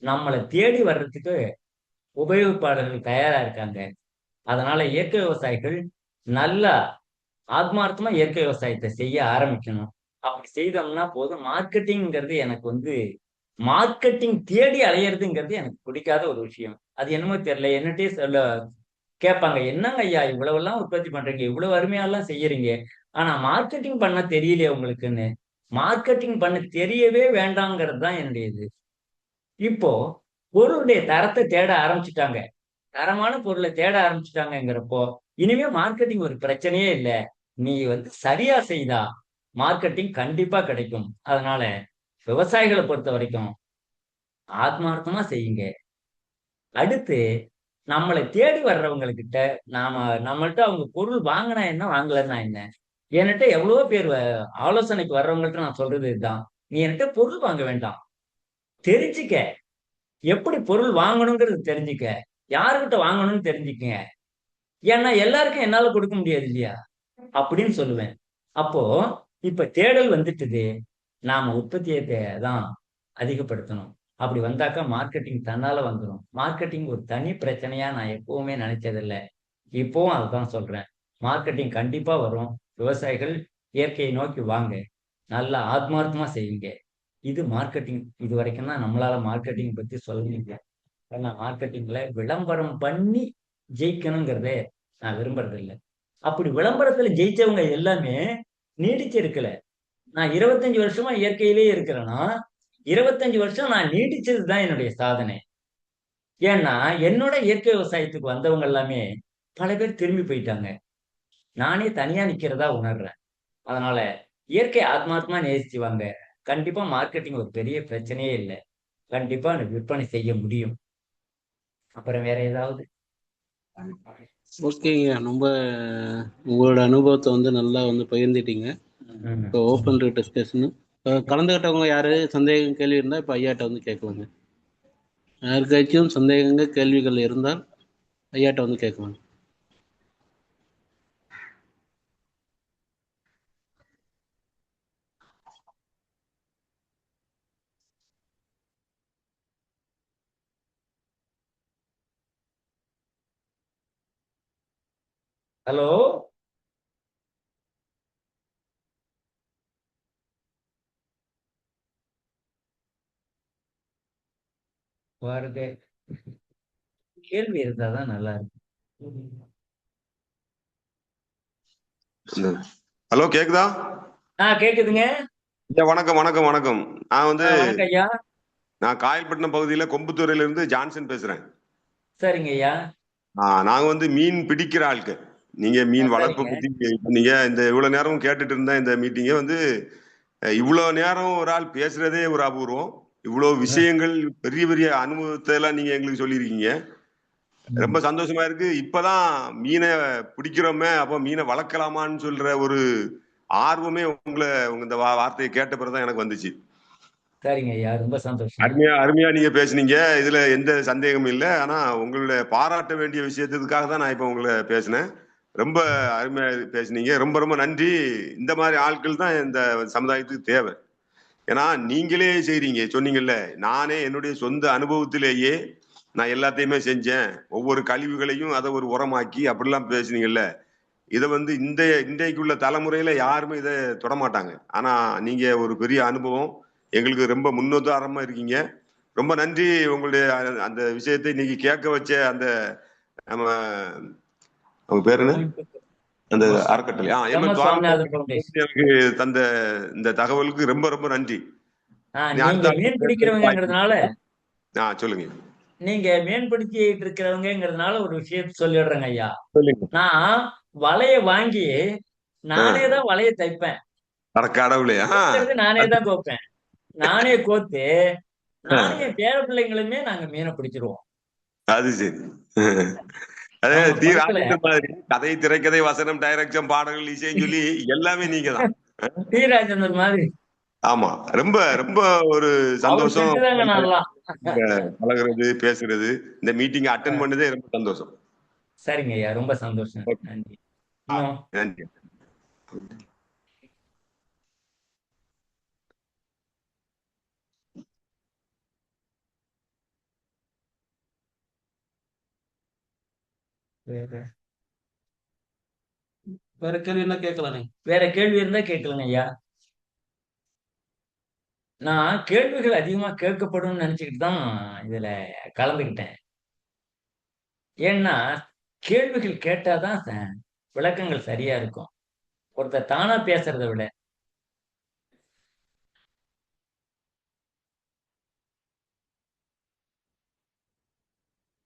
நம்மளை தேடி வர்றதுக்கு உபயோகிப்பாளர்கள் தயாரா இருக்காங்க. அதனால இயற்கை விவசாயிகள் நல்லா ஆத்மார்த்தமா இயற்கை விவசாயத்தை செய்ய ஆரம்பிக்கணும். அப்படி செய்தோம்னா போதும். மார்க்கெட்டிங்கிறது எனக்கு வந்து மார்க்கெட்டிங் தேடி அலையறதுங்கிறது எனக்கு பிடிக்காத ஒரு விஷயம். அது என்னமோ தெரியல. என்னட்டயே சொல்ல கேட்பாங்க. "என்னங்க ஐயா இவ்வளவெல்லாம் உற்பத்தி பண்றீங்க, இவ்வளவு அருமையாலாம் செய்யறீங்க. ஆனா மார்க்கெட்டிங் பண்ண தெரியலையே உங்களுக்குன்னு." மார்க்கெட்டிங் பண்ண தெரியவே வேண்டாங்கிறது தான் என்னுடைய இது. இப்போ பொருளுடைய தரத்தை தேட ஆரம்பிச்சுட்டாங்க. தரமான பொருளை தேட ஆரம்பிச்சுட்டாங்கங்கிறப்போ, இனிமே மார்க்கெட்டிங் ஒரு பிரச்சனையே இல்ல. நீ வந்து சரியா செய்தா, மார்க்கெட்டிங் கண்டிப்பா கிடைக்கும். அதனால விவசாயிகள பொறுத்தவரைக்கும் ஆத்மார்த்தமா செய்யுங்க. அடுத்து நம்மளை தேடி வர்றவங்ககிட்ட நாம நம்மள்ட்ட அவங்க பொருள் வாங்குனா என்ன, வாங்கலன்னா என்ன? என்கிட்ட எவ்வளவோ பேர் ஆலோசனைக்கு வர்றவங்கள்ட்ட நான் சொல்றது இதுதான். "நீ என்கிட்ட பொருள் வாங்க வேண்டாம். தெரிஞ்சுக்க. எப்படி பொருள் வாங்கணுங்கிறது தெரிஞ்சுக்க. யார்கிட்ட வாங்கணும்னு தெரிஞ்சுக்கங்க. ஏன்னா எல்லாருக்கும் என்னால கொடுக்க முடியாது இல்லையா?" அப்படின்னு சொல்லுவேன். அப்போ இப்ப தேடல் வந்துட்டுது. நாம உற்பத்தியை தான் அதிகப்படுத்தணும். அப்படி வந்தாக்கா மார்க்கெட்டிங் தன்னால வந்துரும். மார்க்கெட்டிங் ஒரு தனி பிரச்சனையா நான் எப்பவுமே நினைச்சதில்ல. இப்பவும் அததான் சொல்றேன். மார்க்கெட்டிங் கண்டிப்பா வரும். விவசாயிகள் இயற்கையை நோக்கி வாங்க. நல்லா ஆத்மார்த்தமா செய்யுங்க. இது மார்க்கெட்டிங். இதுவரைக்கும் தான் நம்மளால மார்க்கெட்டிங் பத்தி சொல்ல முடியும். ஏன்னா மார்க்கெட்டிங்ல விளம்பரம் பண்ணி ஜெயிக்கணுங்கிறதே நான் விரும்புறதில்ல. அப்படி விளம்பரத்துல ஜெயிச்சவங்க எல்லாமே நீடிச்சிருக்கல. நான் 25 வருஷமா இயற்கையிலேயே இருக்கிறேன்னா, 25 வருஷம் நான் நீடிச்சது தான் என்னுடைய சாதனை. ஏன்னா, என்னோட இயற்கை விவசாயத்துக்கு வந்தவங்க எல்லாமே பல பேர் திரும்பி போயிட்டாங்க. நானே தனியா நிக்கிறதா உணர்றேன். அதனால இயற்கை ஆத்மார்த்தமா நேசிச்சு வாங்க. கண்டிப்பா மார்க்கெட்டிங் ஒரு பெரிய பிரச்சனையே இல்ல. கண்டிப்பா விற்பனை செய்ய முடியும். அப்புறம் வேற ஏதாவது? ஓகேங்க. ரொம்ப உங்களோட அனுபவத்தை வந்து நல்லா வந்து பகிர்ந்துட்டீங்க. ம். இப்போ ஓப்பன் டு டிஸ்கஷனு. இப்போ கலந்துக்கிட்டவங்க யாரு சந்தேகம் கேள்வி இருந்தால் இப்போ ஐயாட்ட வந்து கேட்கலாங்க. யாருக்காச்சும் சந்தேகங்கள் கேள்விகள் இருந்தால் ஐயாட்ட வந்து கேட்கலாம். ஹலோ? வருது. கேள்வி இருந்தா தான் நல்லா இருக்கும். ஹலோ, கேக்குதா? கேக்குதுங்க. ஐயா வணக்கம் வணக்கம் வணக்கம். நான் வந்து வணக்கம் ஐயா. நான் காயல்பட்டினம் பகுதியில கொம்புத்தூரையில இருந்து ஜான்சன் பேசுறேன். சரிங்க ஐயா. நாங்க வந்து மீன் பிடிக்கிற ஆட்கள். நீங்க மீன் வளர்ப்பு சரிங்க. பத்தி நீங்க இந்த இவ்வளவு நேரம் கேட்டுட்டு இருந்த இந்த மீட்டிங்க வந்து இவ்வளவு நேரம் ஒரு ஆள் பேசுறதே ஒரு அபூர்வம். இவ்வளவு விஷயங்கள் பெரிய பெரிய அனுபவத்தை எல்லாம் நீங்க எங்களுக்கு சொல்லியிருக்கீங்க. ரொம்ப சந்தோஷமா இருக்கு. இப்பதான் மீனை பிடிக்கிறோமே, அப்ப மீனை வளர்க்கலாமான்னு சொல்ற ஒரு ஆர்வமே உங்க இந்த வார்த்தையை கேட்ட பிறகுதான் எனக்கு வந்துச்சு. சரிங்க ஐயா. ரொம்ப சந்தோஷம். அருமையா அருமையா நீங்க பேசுனீங்க. இதுல எந்த சந்தேகமும் இல்லை. ஆனா உங்களுடைய பாராட்ட வேண்டிய விஷயத்துக்காக தான் நான் இப்ப உங்களை பேசினேன். ரொம்ப அருமையா பேசுனீங்க. ரொம்ப ரொம்ப நன்றி. இந்த மாதிரி ஆட்கள் தான் இந்த சமுதாயத்துக்கு தேவை. ஏன்னா நீங்களே செய்றீங்க, சொன்னீங்கல்ல. நானே என்னுடைய சொந்த அனுபவத்திலேயே நான் எல்லாத்தையுமே செஞ்சேன். ஒவ்வொரு கழிவுகளையும் அதை ஒரு உரமாக்கி அப்படிலாம் பேசுனீங்கல்ல. இதை வந்து இன்றைக்குள்ள தலைமுறையில யாருமே இதை தொடமாட்டாங்க. ஆனா நீங்க ஒரு பெரிய அனுபவம், எங்களுக்கு ரொம்ப முன்னுதாரணமா இருக்கீங்க. ரொம்ப நன்றி. உங்களுடைய அந்த விஷயத்தை இன்னைக்கு கேட்க வச்ச அந்த நம்ம அவங்க பேர் என்ன, அந்த அறக்கட்டளை எம்.என். சுவாமிநாதன் ஃபவுண்டேஷன். எனக்கு தந்த இந்த தகவலுக்கு ரொம்ப ரொம்ப நன்றி. நீங்க அடுத்த மீன் பிடிக்கிறவங்கிறதுனால சொல்லுங்க நீங்க மீன் பிடிச்சிட்டு இருக்கிறவங்கிறதுனால ஒரு விஷயத்த சொல்லிடுறேங்க ஐயா. சொல்லுங்க. நான் வலைய வாங்கி நானே தான் வலைய தைப்பேன். அட கடவுளே. தைக்கிறது நானே தான் கோப்பேன். நானே கோத்து நானே என் பேர பிள்ளைங்களுமே நாங்க மீனை பிடிச்சிருவோம். அது சரி. அதே ஆமா, தி குளத்துல ராஜேந்தர் மாதிரி கதை, திரைக்கதை, வசனம், டைரக்ஷன், பாடல்கள், இசைன்னு சொல்லி எல்லாமே நீங்க தான். டி ராஜேந்தர் மாதிரி. ஆமா. ரொம்ப ரொம்ப ஒரு அவர் சந்தோஷம். திட்டுதாங்க நான்லாம். இந்த பழகுறது, பேசுறது, இந்த மீட்டிங் அட்டென்ட் பண்ணதே ரொம்ப சந்தோஷம். சரிங்க ஐயா. ரொம்ப சந்தோஷம். நன்றி. இன்னும் நன்றி. வேற வேற கேள்வி என்ன கேட்கலானே? வேற கேள்வி இருந்தா கேட்கலங்க ஐயா. நான் கேள்விகள் அதிகமா கேட்கப்படும்னு நினைச்சுக்கிட்டு தான் இதுல கலந்துக்கிட்டேன். ஏன்னா கேள்விகள் கேட்டாதான் விளக்கங்கள் சரியா இருக்கும். ஒருத்தர் தானா பேசுறதை விட.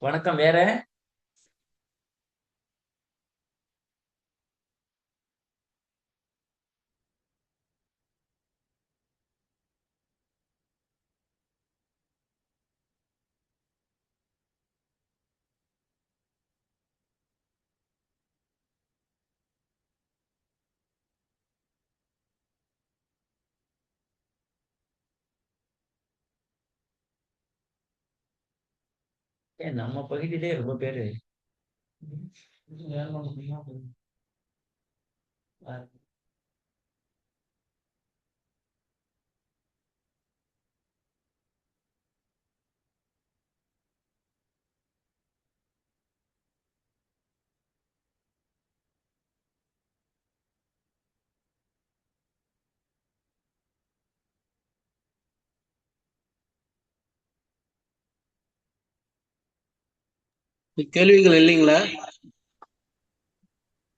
வணக்கம். வேற ஏன் நம்ம பகுதியிலே ரொம்ப பேரு கேள்விகள் இல்லைங்களா?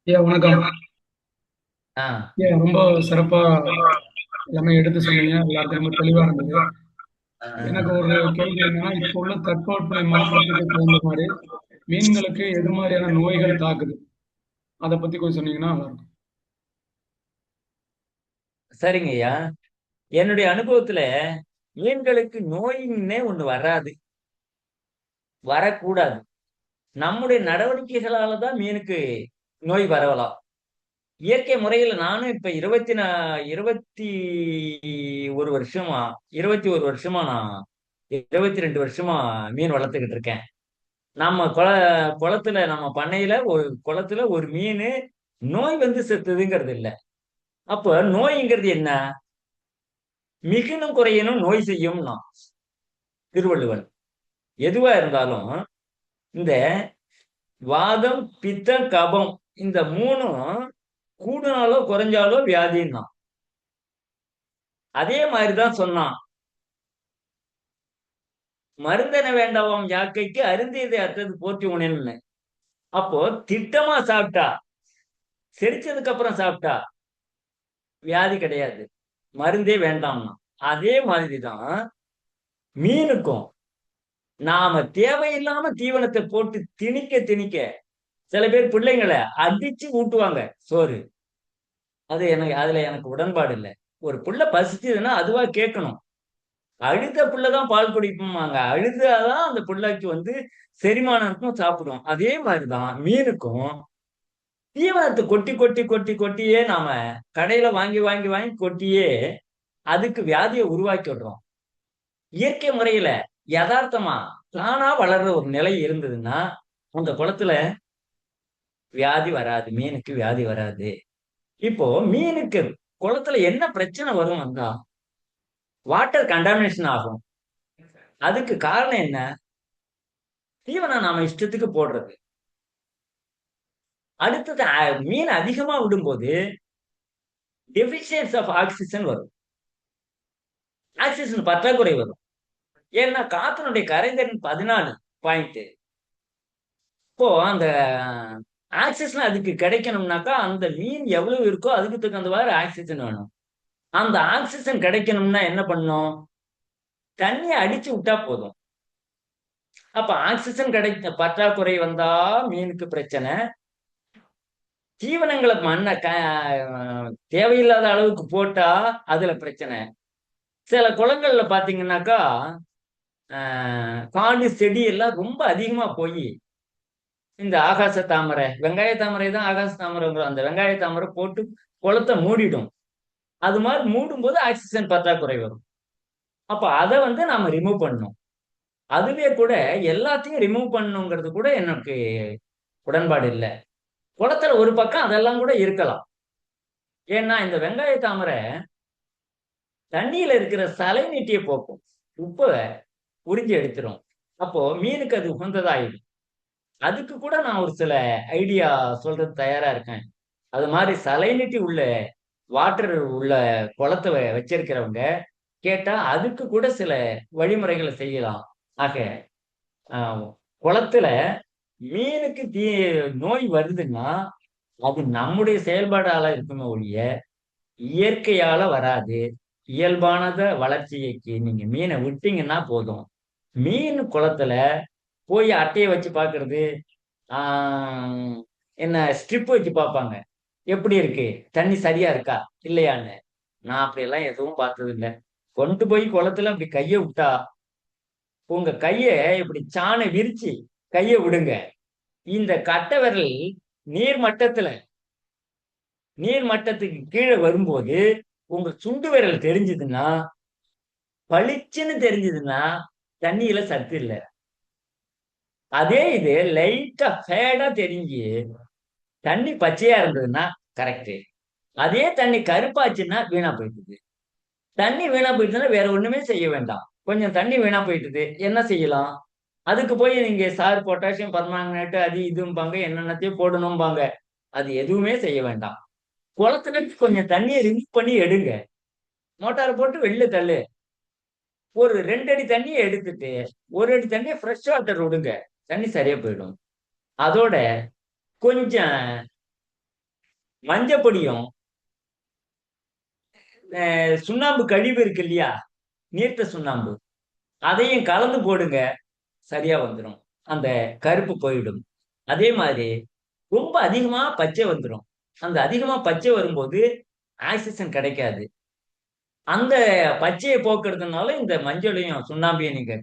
ஐயா வணக்கம். ஆஹ் ஐயா ரொம்ப சிறப்பா எல்லாமே எடுத்து சொன்னீங்க. எல்லாருக்கும் ரொம்ப தெளிவா இருந்தது. எனக்கு ஒரு கேள்வி என்னன்னா, இப்போ உள்ள தட்பவெப்பநிலை மாற்றத்துக்கு தகுந்த மாதிரி மீன்களுக்கு எது மாதிரியான நோய்கள் தாக்குது? அதை பத்தி கொஞ்சம் சொன்னீங்கன்னா நல்லா இருக்கும். சரிங்க ஐயா. என்னுடைய அனுபவத்துல மீன்களுக்கு நோயின்னே ஒண்ணு வராது, வரக்கூடாது. நம்முடைய நடவடிக்கைகளால தான் மீனுக்கு நோய் வரலாம். இயற்கை முறையில நானும் இப்ப 21 வருஷமா நான் 22 வருஷமா மீன் வளர்த்துக்கிட்டு இருக்கேன். நம்ம குளத்துல நம்ம பண்ணையில ஒரு குளத்துல ஒரு மீன் நோய் வந்து செத்துதுங்கிறது இல்ல. அப்ப நோய்ங்கிறது என்ன? மிகுனும் குறையனும் நோய் செய்யும்னா திருவள்ளுவன். எதுவா இருந்தாலும் இந்த வாதம் பித்தம் கபம் இந்த மூணும் கூடுனாலோ குறைஞ்சாலோ வியாதின்னா. அதே மாதிரிதான் சொன்னான், மருந்தென வேண்டாம் யாக்கைக்கு அருந்தியதை அத்தது போற்றி உணன்னு. அப்போ திட்டமா சாப்பிட்டா, செரிச்சதுக்கு அப்புறம் சாப்பிட்டா வியாதி கிடையாது, மருந்தே வேண்டாம்னா. அதே மாதிரிதான் மீனுக்கும் நாம தேவையில்லாம தீவனத்தை போட்டு திணிக்க திணிக்க சில பேர் பிள்ளைங்களை அடிச்சு ஊட்டுவாங்க சோறு. அதுல எனக்கு உடன்பாடு இல்லை. ஒரு புள்ள பசிச்சதுன்னா அதுவா கேட்கணும். அழுத புள்ளதான் பால் குடிப்பாங்க, அழுதாதான் அந்த புள்ளைக்கு வந்து செரிமானத்துக்கும் சாப்பிடும். அதே மாதிரிதான் மீனுக்கும் தீவனத்தை கொட்டி கொட்டி கொட்டி கொட்டியே நாம கடையில வாங்கி வாங்கி வாங்கி கொட்டியே அதுக்கு வியாதியை உருவாக்கி விடுறோம். இயற்கை முறையில யதார்த்தமா தானா வளர்ற ஒரு நிலை இருந்ததுன்னா அந்த குளத்துல வியாதி வராது, மீனுக்கு வியாதி வராது. இப்போ மீனுக்கு குளத்துல என்ன பிரச்சனை வரும் வந்தா வாட்டர் கண்டாமினேஷன் ஆகும். அதுக்கு காரணம் என்ன? தீவனம் நாம இஷ்டத்துக்கு போடுறது. அடுத்தது மீன் அதிகமா விடும்போது டெபிஷியன்ஸ் ஆஃப் ஆக்சிஜன் வரும், ஆக்சிஜன் பற்றாக்குறை வரும். ஏன்னா காத்தினுடைய கரைதிறன் 14 பாயிண்ட். இப்போ அந்த ஆக்சிஜன் அதுக்கு கிடைக்கணும்னாக்கா அந்த மீன் எவ்வளவு இருக்கோ அதுக்கு தகுந்தவாறு ஆக்சிஜன் வேணும். அந்த ஆக்சிஜன் கிடைக்கணும்னா என்ன பண்ணும்? தண்ணியை அடிச்சு விட்டா போதும். அப்ப ஆக்சிஜன் பற்றாக்குறை வந்தா மீனுக்கு பிரச்சனை. தீவனங்களை தேவையில்லாத அளவுக்கு போட்டா அதுல பிரச்சனை. சில குளங்கள்ல பாத்தீங்கன்னாக்கா காடு செடி எல்லாம் ரொம்ப அதிகமா போய் இந்த ஆகாச தாமரை, வெங்காய தாமரை தான் ஆகாச தாமரை, அந்த வெங்காய தாமரை போட்டு குளத்தை மூடிடும். அது மாதிரி மூடும் போது ஆக்சிஜன் பற்றாக்குறை வரும். அப்ப அதை வந்து நாம ரிமூவ் பண்ணணும். அதுவே கூட எல்லாத்தையும் ரிமூவ் பண்ணணுங்கிறது கூட எனக்கு உடன்பாடு இல்லை. குளத்துல ஒரு பக்கம் அதெல்லாம் கூட இருக்கலாம். ஏன்னா இந்த வெங்காய தாமரை தண்ணியில இருக்கிற சலைநீட்டியை போக்கும், உப்பை உறிஞ்சி எடுத்துரும். அப்போ மீனுக்கு அது உகந்ததாயிடும். அதுக்கு கூட நான் ஒரு சில ஐடியா சொல்றது தயாரா இருக்கேன். அது மாதிரி சலைனிட்டி உள்ள வாட்டர் உள்ள குளத்தை வச்சிருக்கிறவங்க கேட்டா அதுக்கு கூட சில வழிமுறைகளை செய்யலாம். ஆக ஆஹ், குளத்துல மீனுக்கு நோய் வருதுன்னா அது நம்முடைய செயல்பாடால இருக்குமே ஒழிய இயற்கையால வராது. இயல்பானத வளர்ச்சிக்கு நீங்க மீனை விட்டீங்கன்னா போதும். மீன் குளத்துல போய் அட்டையை வச்சு பாக்குறது, ஆஹ் என்ன ஸ்ட்ரிப் வச்சு பார்ப்பாங்க, எப்படி இருக்கு, தண்ணி சரியா இருக்கா இல்லையான்னு. நான் அப்படியெல்லாம் எதுவும் பார்த்தது இல்லை. கொண்டு போய் குளத்துல அப்படி கையை விட்டா உங்க கைய இப்படி சாணை விரிச்சு கையை விடுங்க. இந்த கட்டை விரல் நீர் மட்டத்துல நீர் மட்டத்துக்கு கீழே வரும்போது உங்க சுண்டு விரல் தெரிஞ்சதுன்னா, பளிச்சுன்னு தெரிஞ்சதுன்னா தண்ணியில சத்து இல்லை. அதே இது லைட்டா ஃபேடா தெரிஞ்சு தண்ணி பச்சையா இருந்ததுன்னா கரெக்ட். அதே தண்ணி கருப்பாச்சுன்னா வீணா போயிட்டுது. தண்ணி வீணா போயிட்டுதுன்னா வேற ஒண்ணுமே செய்ய வேண்டாம். கொஞ்சம் தண்ணி வீணா போயிட்டுது, என்ன செய்யலாம்? அதுக்கு போய் நீங்க சார் பொட்டாசியம் பர்மாங்கனேட் அது இதும்பாங்க, என்னென்னத்தையும் போடணும்பாங்க. அது எதுவுமே செய்ய வேண்டாம். குளத்துல கொஞ்சம் தண்ணியை ரிமூவ் பண்ணி எடுங்க. மோட்டார் போட்டு வெளில தள்ளு. ஒரு 2 அடி தண்ணியை எடுத்துட்டு 1 அடி தண்ணியை ஃப்ரெஷ் வாட்டர் விடுங்க. தண்ணி சரியா போயிடும். அதோட கொஞ்சம் மஞ்சப்பொடியும் சுண்ணாம்பு கழிவு இருக்கு இல்லையா, நீர்த்த சுண்ணாம்பு, அதையும் கலந்து போடுங்க. சரியா வந்துடும். அந்த கருப்பு போயிடும். அதே மாதிரி ரொம்ப அதிகமா பச்சை வந்துடும். அந்த அதிகமா பச்சை வரும்போது ஆக்சிஜன் கிடைக்காது. அந்த பச்சையை போக்குறதுனால இந்த மஞ்சளையும் சுண்ணாம்பையும் நீங்க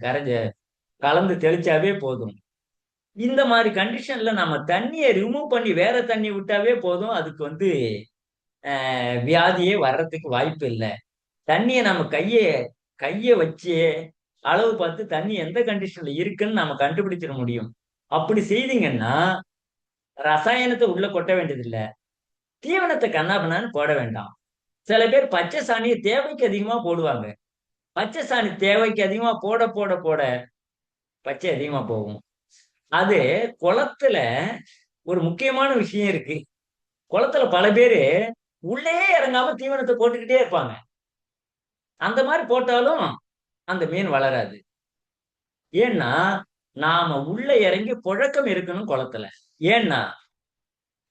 கலந்து தெளிச்சாவே போதும். இந்த மாதிரி கண்டிஷன்ல நம்ம தண்ணியை ரிமூவ் பண்ணி வேற தண்ணி விட்டாவே போதும். அதுக்கு வியாதியே வர்றதுக்கு வாய்ப்பு இல்லை. தண்ணியை நம்ம கையை வச்சு அளவு பார்த்து தண்ணி எந்த கண்டிஷன்ல இருக்குன்னு நம்ம கண்டுபிடிச்சிட முடியும். அப்படி செய்தீங்கன்னா ரசாயனத்தை உள்ள கொட்ட வேண்டியதில்லை. தீவனத்தை கண்ணாபின்னான்னு போட வேண்டாம். சில பேர் பச்சை சாணியை தேவைக்கு அதிகமா போடுவாங்க. பச்சை சாணி தேவைக்கு அதிகமா போட போட போட பச்சை அதிகமா போகும். அது குளத்துல ஒரு முக்கியமான விஷயம் இருக்கு. குளத்துல பல பேரு உள்ளே இறங்காம தீவனத்தை போட்டுக்கிட்டே இருப்பாங்க. அந்த மாதிரி போட்டாலும் அந்த மீன் வளராது. ஏன்னா நாம உள்ள இறங்கி புழக்கம் இருக்கணும் குளத்துல. ஏன்னா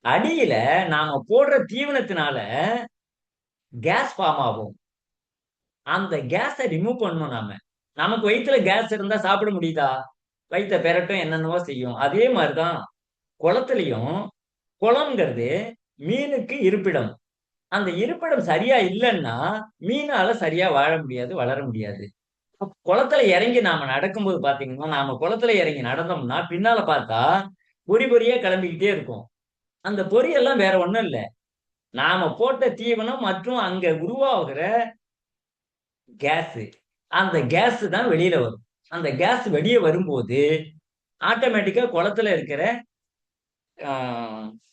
அடியில நாம போடுற தீவனத்தினால கேஸ் ஃபார்ம் ஆகும். அந்த கேஸை ரிமூவ் பண்ணணும். நமக்கு வயிற்றுல கேஸ் இருந்தா சாப்பிட முடியுதா? வயிற்ற பெரட்டும், என்னென்னவோ செய்யும். அதே மாதிரிதான் குளத்துலயும். குளம்ங்கிறது மீனுக்கு இருப்பிடம். அந்த இருப்பிடம் சரியா இல்லைன்னா மீனால சரியா வாழ முடியாது, வளர முடியாது. குளத்துல இறங்கி நாம நடக்கும்போது பாத்தீங்கன்னா, நாம குளத்துல இறங்கி நடந்தோம்னா பின்னால பார்த்தா பொறி பொறியா கிளம்பிக்கிட்டே இருக்கும். அந்த பொரியெல்லாம் வேற ஒண்ணும் இல்லை, நாம போட்ட தீவனம் மற்றும் அங்க உருவாகிற கேஸ். அந்த கேஸ் தான் வெளியில வரும். அந்த கேஸ் வெளியே வரும்போது ஆட்டோமேட்டிக்கா குளத்துல இருக்கிற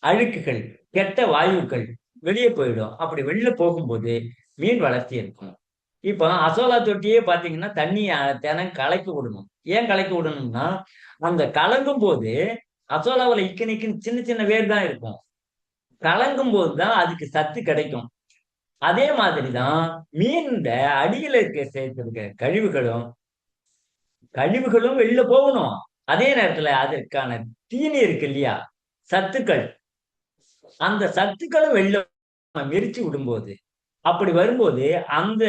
அழுக்குகள், கெட்ட வாயுக்கள் வெளியே போயிடும். அப்படி வெளியில போகும்போது மீன் வளர்ச்சி இருக்கும். இப்போ அசோலா தொட்டியே பாத்தீங்கன்னா தண்ணி தினம் கலக்கி விடணும். ஏன் கலக்கி விடணும்னா, அந்த கலங்கும் போது அசோலாவில் இக்கனிக்குன்னு சின்ன சின்ன வேர் தான் இருக்கும். கலங்கும் போதுதான் அதுக்கு சத்து கிடைக்கும். அதே மாதிரிதான் மீன் அடியில சேர்த்திருக்க கழிவுகளும் வெளியில போகணும். அதே நேரத்துல அதற்கான தீனி இருக்கு இல்லையா, சத்துக்கள், அந்த சத்துக்களும் வெளில மிரிச்சு விடும்போது, அப்படி வரும்போது அந்த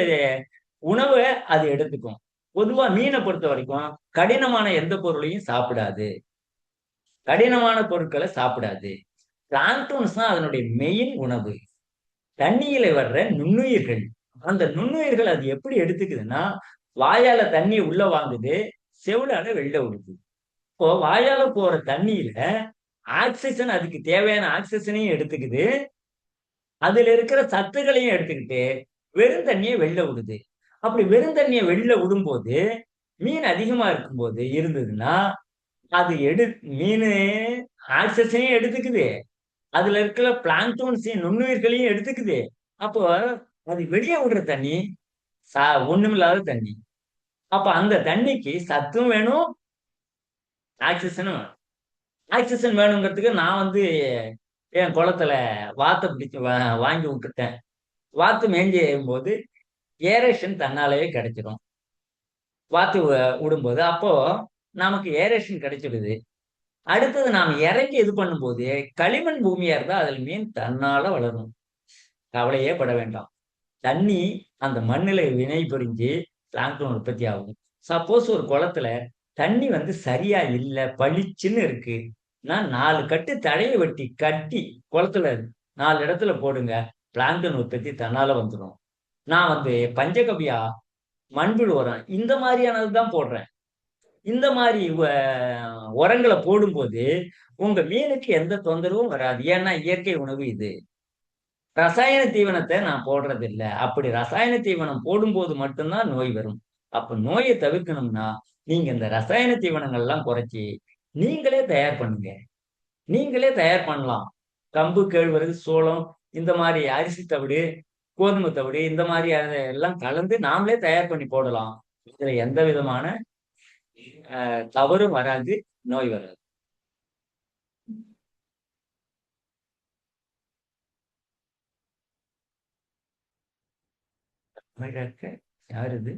உணவை அது எடுத்துக்கும். பொதுவா மீனை பொறுத்த வரைக்கும் கடினமான எந்த பொருளையும் சாப்பிடாது, கடினமான பொருட்களை சாப்பிடாது. பிளாங்டோன்ஸ் தான் அதனுடைய மெயின் உணவு. தண்ணியில வர்ற நுண்ணுயிர்கள், அந்த நுண்ணுயிர்கள் அது எப்படி எடுத்துக்குதுன்னா, வாயால தண்ணி உள்ள வாங்குது, செவிலால வெளில விடுது. இப்போ வாயால போற தண்ணியில ஆக்சிஜன், அதுக்கு தேவையான ஆக்சிஜனையும் எடுத்துக்குது, அதுல இருக்கிற சத்துக்களையும் எடுத்துக்கிட்டு வெறும் தண்ணியை வெளில விடுது. அப்படி வெறும் தண்ணியை வெளில விடும்போது மீன் அதிகமா இருக்கும்போது இருந்ததுன்னா அது மீன் ஆக்சிஜனையும் எடுத்துக்குது, அதுல இருக்கிற பிளாங்டோன்ஸையும் நுண்ணுயிர்களையும் எடுத்துக்குது. அப்போ அது வெளியே விடுற தண்ணி ஒண்ணுமில்லாத தண்ணி. அப்ப அந்த தண்ணிக்கு சத்தும் வேணும், ஆக்சிஜனும் வேணும். ஆக்சிஜன் வேணுங்கிறதுக்கு நான் என் குளத்துல வாத்தை பிடிச்சு வாங்கி விட்டுட்டேன். வாத்து மேய்ஞ்சி போது ஏரேஷன் தன்னாலேயே கிடைச்சிடும். வாத்து விடும்போது அப்போ நமக்கு ஏரேஷன் கிடைச்சிடுது. அடுத்தது நாம் இறங்கி இது பண்ணும்போது களிமண் பூமியா இருந்தா அதுல மீன் தன்னால வளரும். கவலையே பட வேண்டாம். தண்ணி அந்த மண்ணுல வினை புரிஞ்சு பிளாங்க்டன் உற்பத்தி ஆகும். சப்போஸ் ஒரு குளத்துல தண்ணி சரியா இல்ல, பளிச்சுன்னு இருக்கு, நான் 4 கட்டு தழையை வெட்டி கட்டி குளத்துல 4 இடத்துல போடுங்க, பிளாங்க்டன் உற்பத்தி தன்னால வந்துடும். நான் பஞ்சகவ்யா, மண்புழு உரம் இந்த மாதிரியானதுதான் போடுறேன். இந்த மாதிரி உரங்களை போடும்போது உங்க மீனுக்கு எந்த தொந்தரவும் வராது. ஏன்னா இயற்கை உணவு இது. ரசாயன தீவனத்தை நான் போடுறது இல்லை. அப்படி ரசாயன தீவனம் போடும்போது மட்டும்தான் நோய் வரும். அப்ப நோயை தவிர்க்கணும்னா நீங்க இந்த ரசாயன தீவனங்கள்லாம் குறைச்சி நீங்களே தயார் பண்ணுங்க. நீங்களே தயார் பண்ணலாம். கம்பு, கேழ்வரகு, சோளம், இந்த மாதிரி அரிசி தவிடு, கோதுமை தவிடு, இந்த மாதிரி எல்லாம் கலந்து நாமளே தயார் பண்ணி போடலாம். இதுல எந்த விதமான தவறும் வராது, நோய் வராது. யார் இது?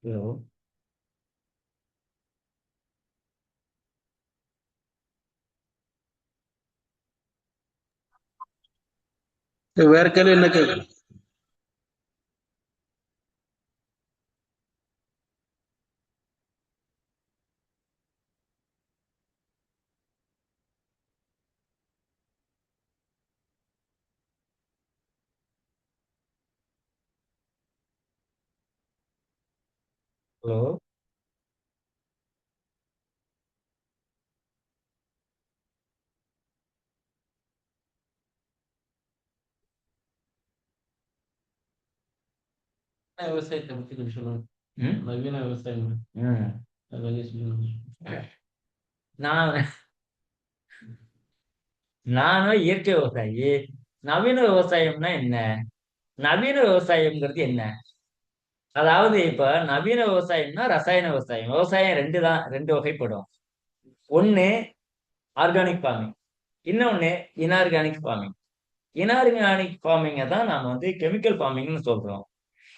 ஹலோ, வேற கேள்வி என்ன கேள்வி? ஹலோ, விவசாயத்தை பத்தி கொஞ்சம் சொல்லுங்க. ம்? நவீன விவசாயம் ம். அதை கொஞ்சம் சொல்லுங்க. நானும் இயற்கை விவசாயி. நவீன விவசாயம்னா என்ன? நவீன விவசாயம்ங்கிறது என்ன? அதாவது இப்ப நவீன விவசாயம்னா ரசாயன விவசாயம். விவசாயம் ரெண்டு வகைப்படும். ஒண்ணு ஆர்கானிக் ஃபார்மிங், இன்னொன்னு இன்ஆர்கானிக் ஃபார்மிங். இன்ஆர்கானிக் ஃபார்மிங்கை தான் நாம கெமிக்கல் ஃபார்மிங்னு சொல்றோம்.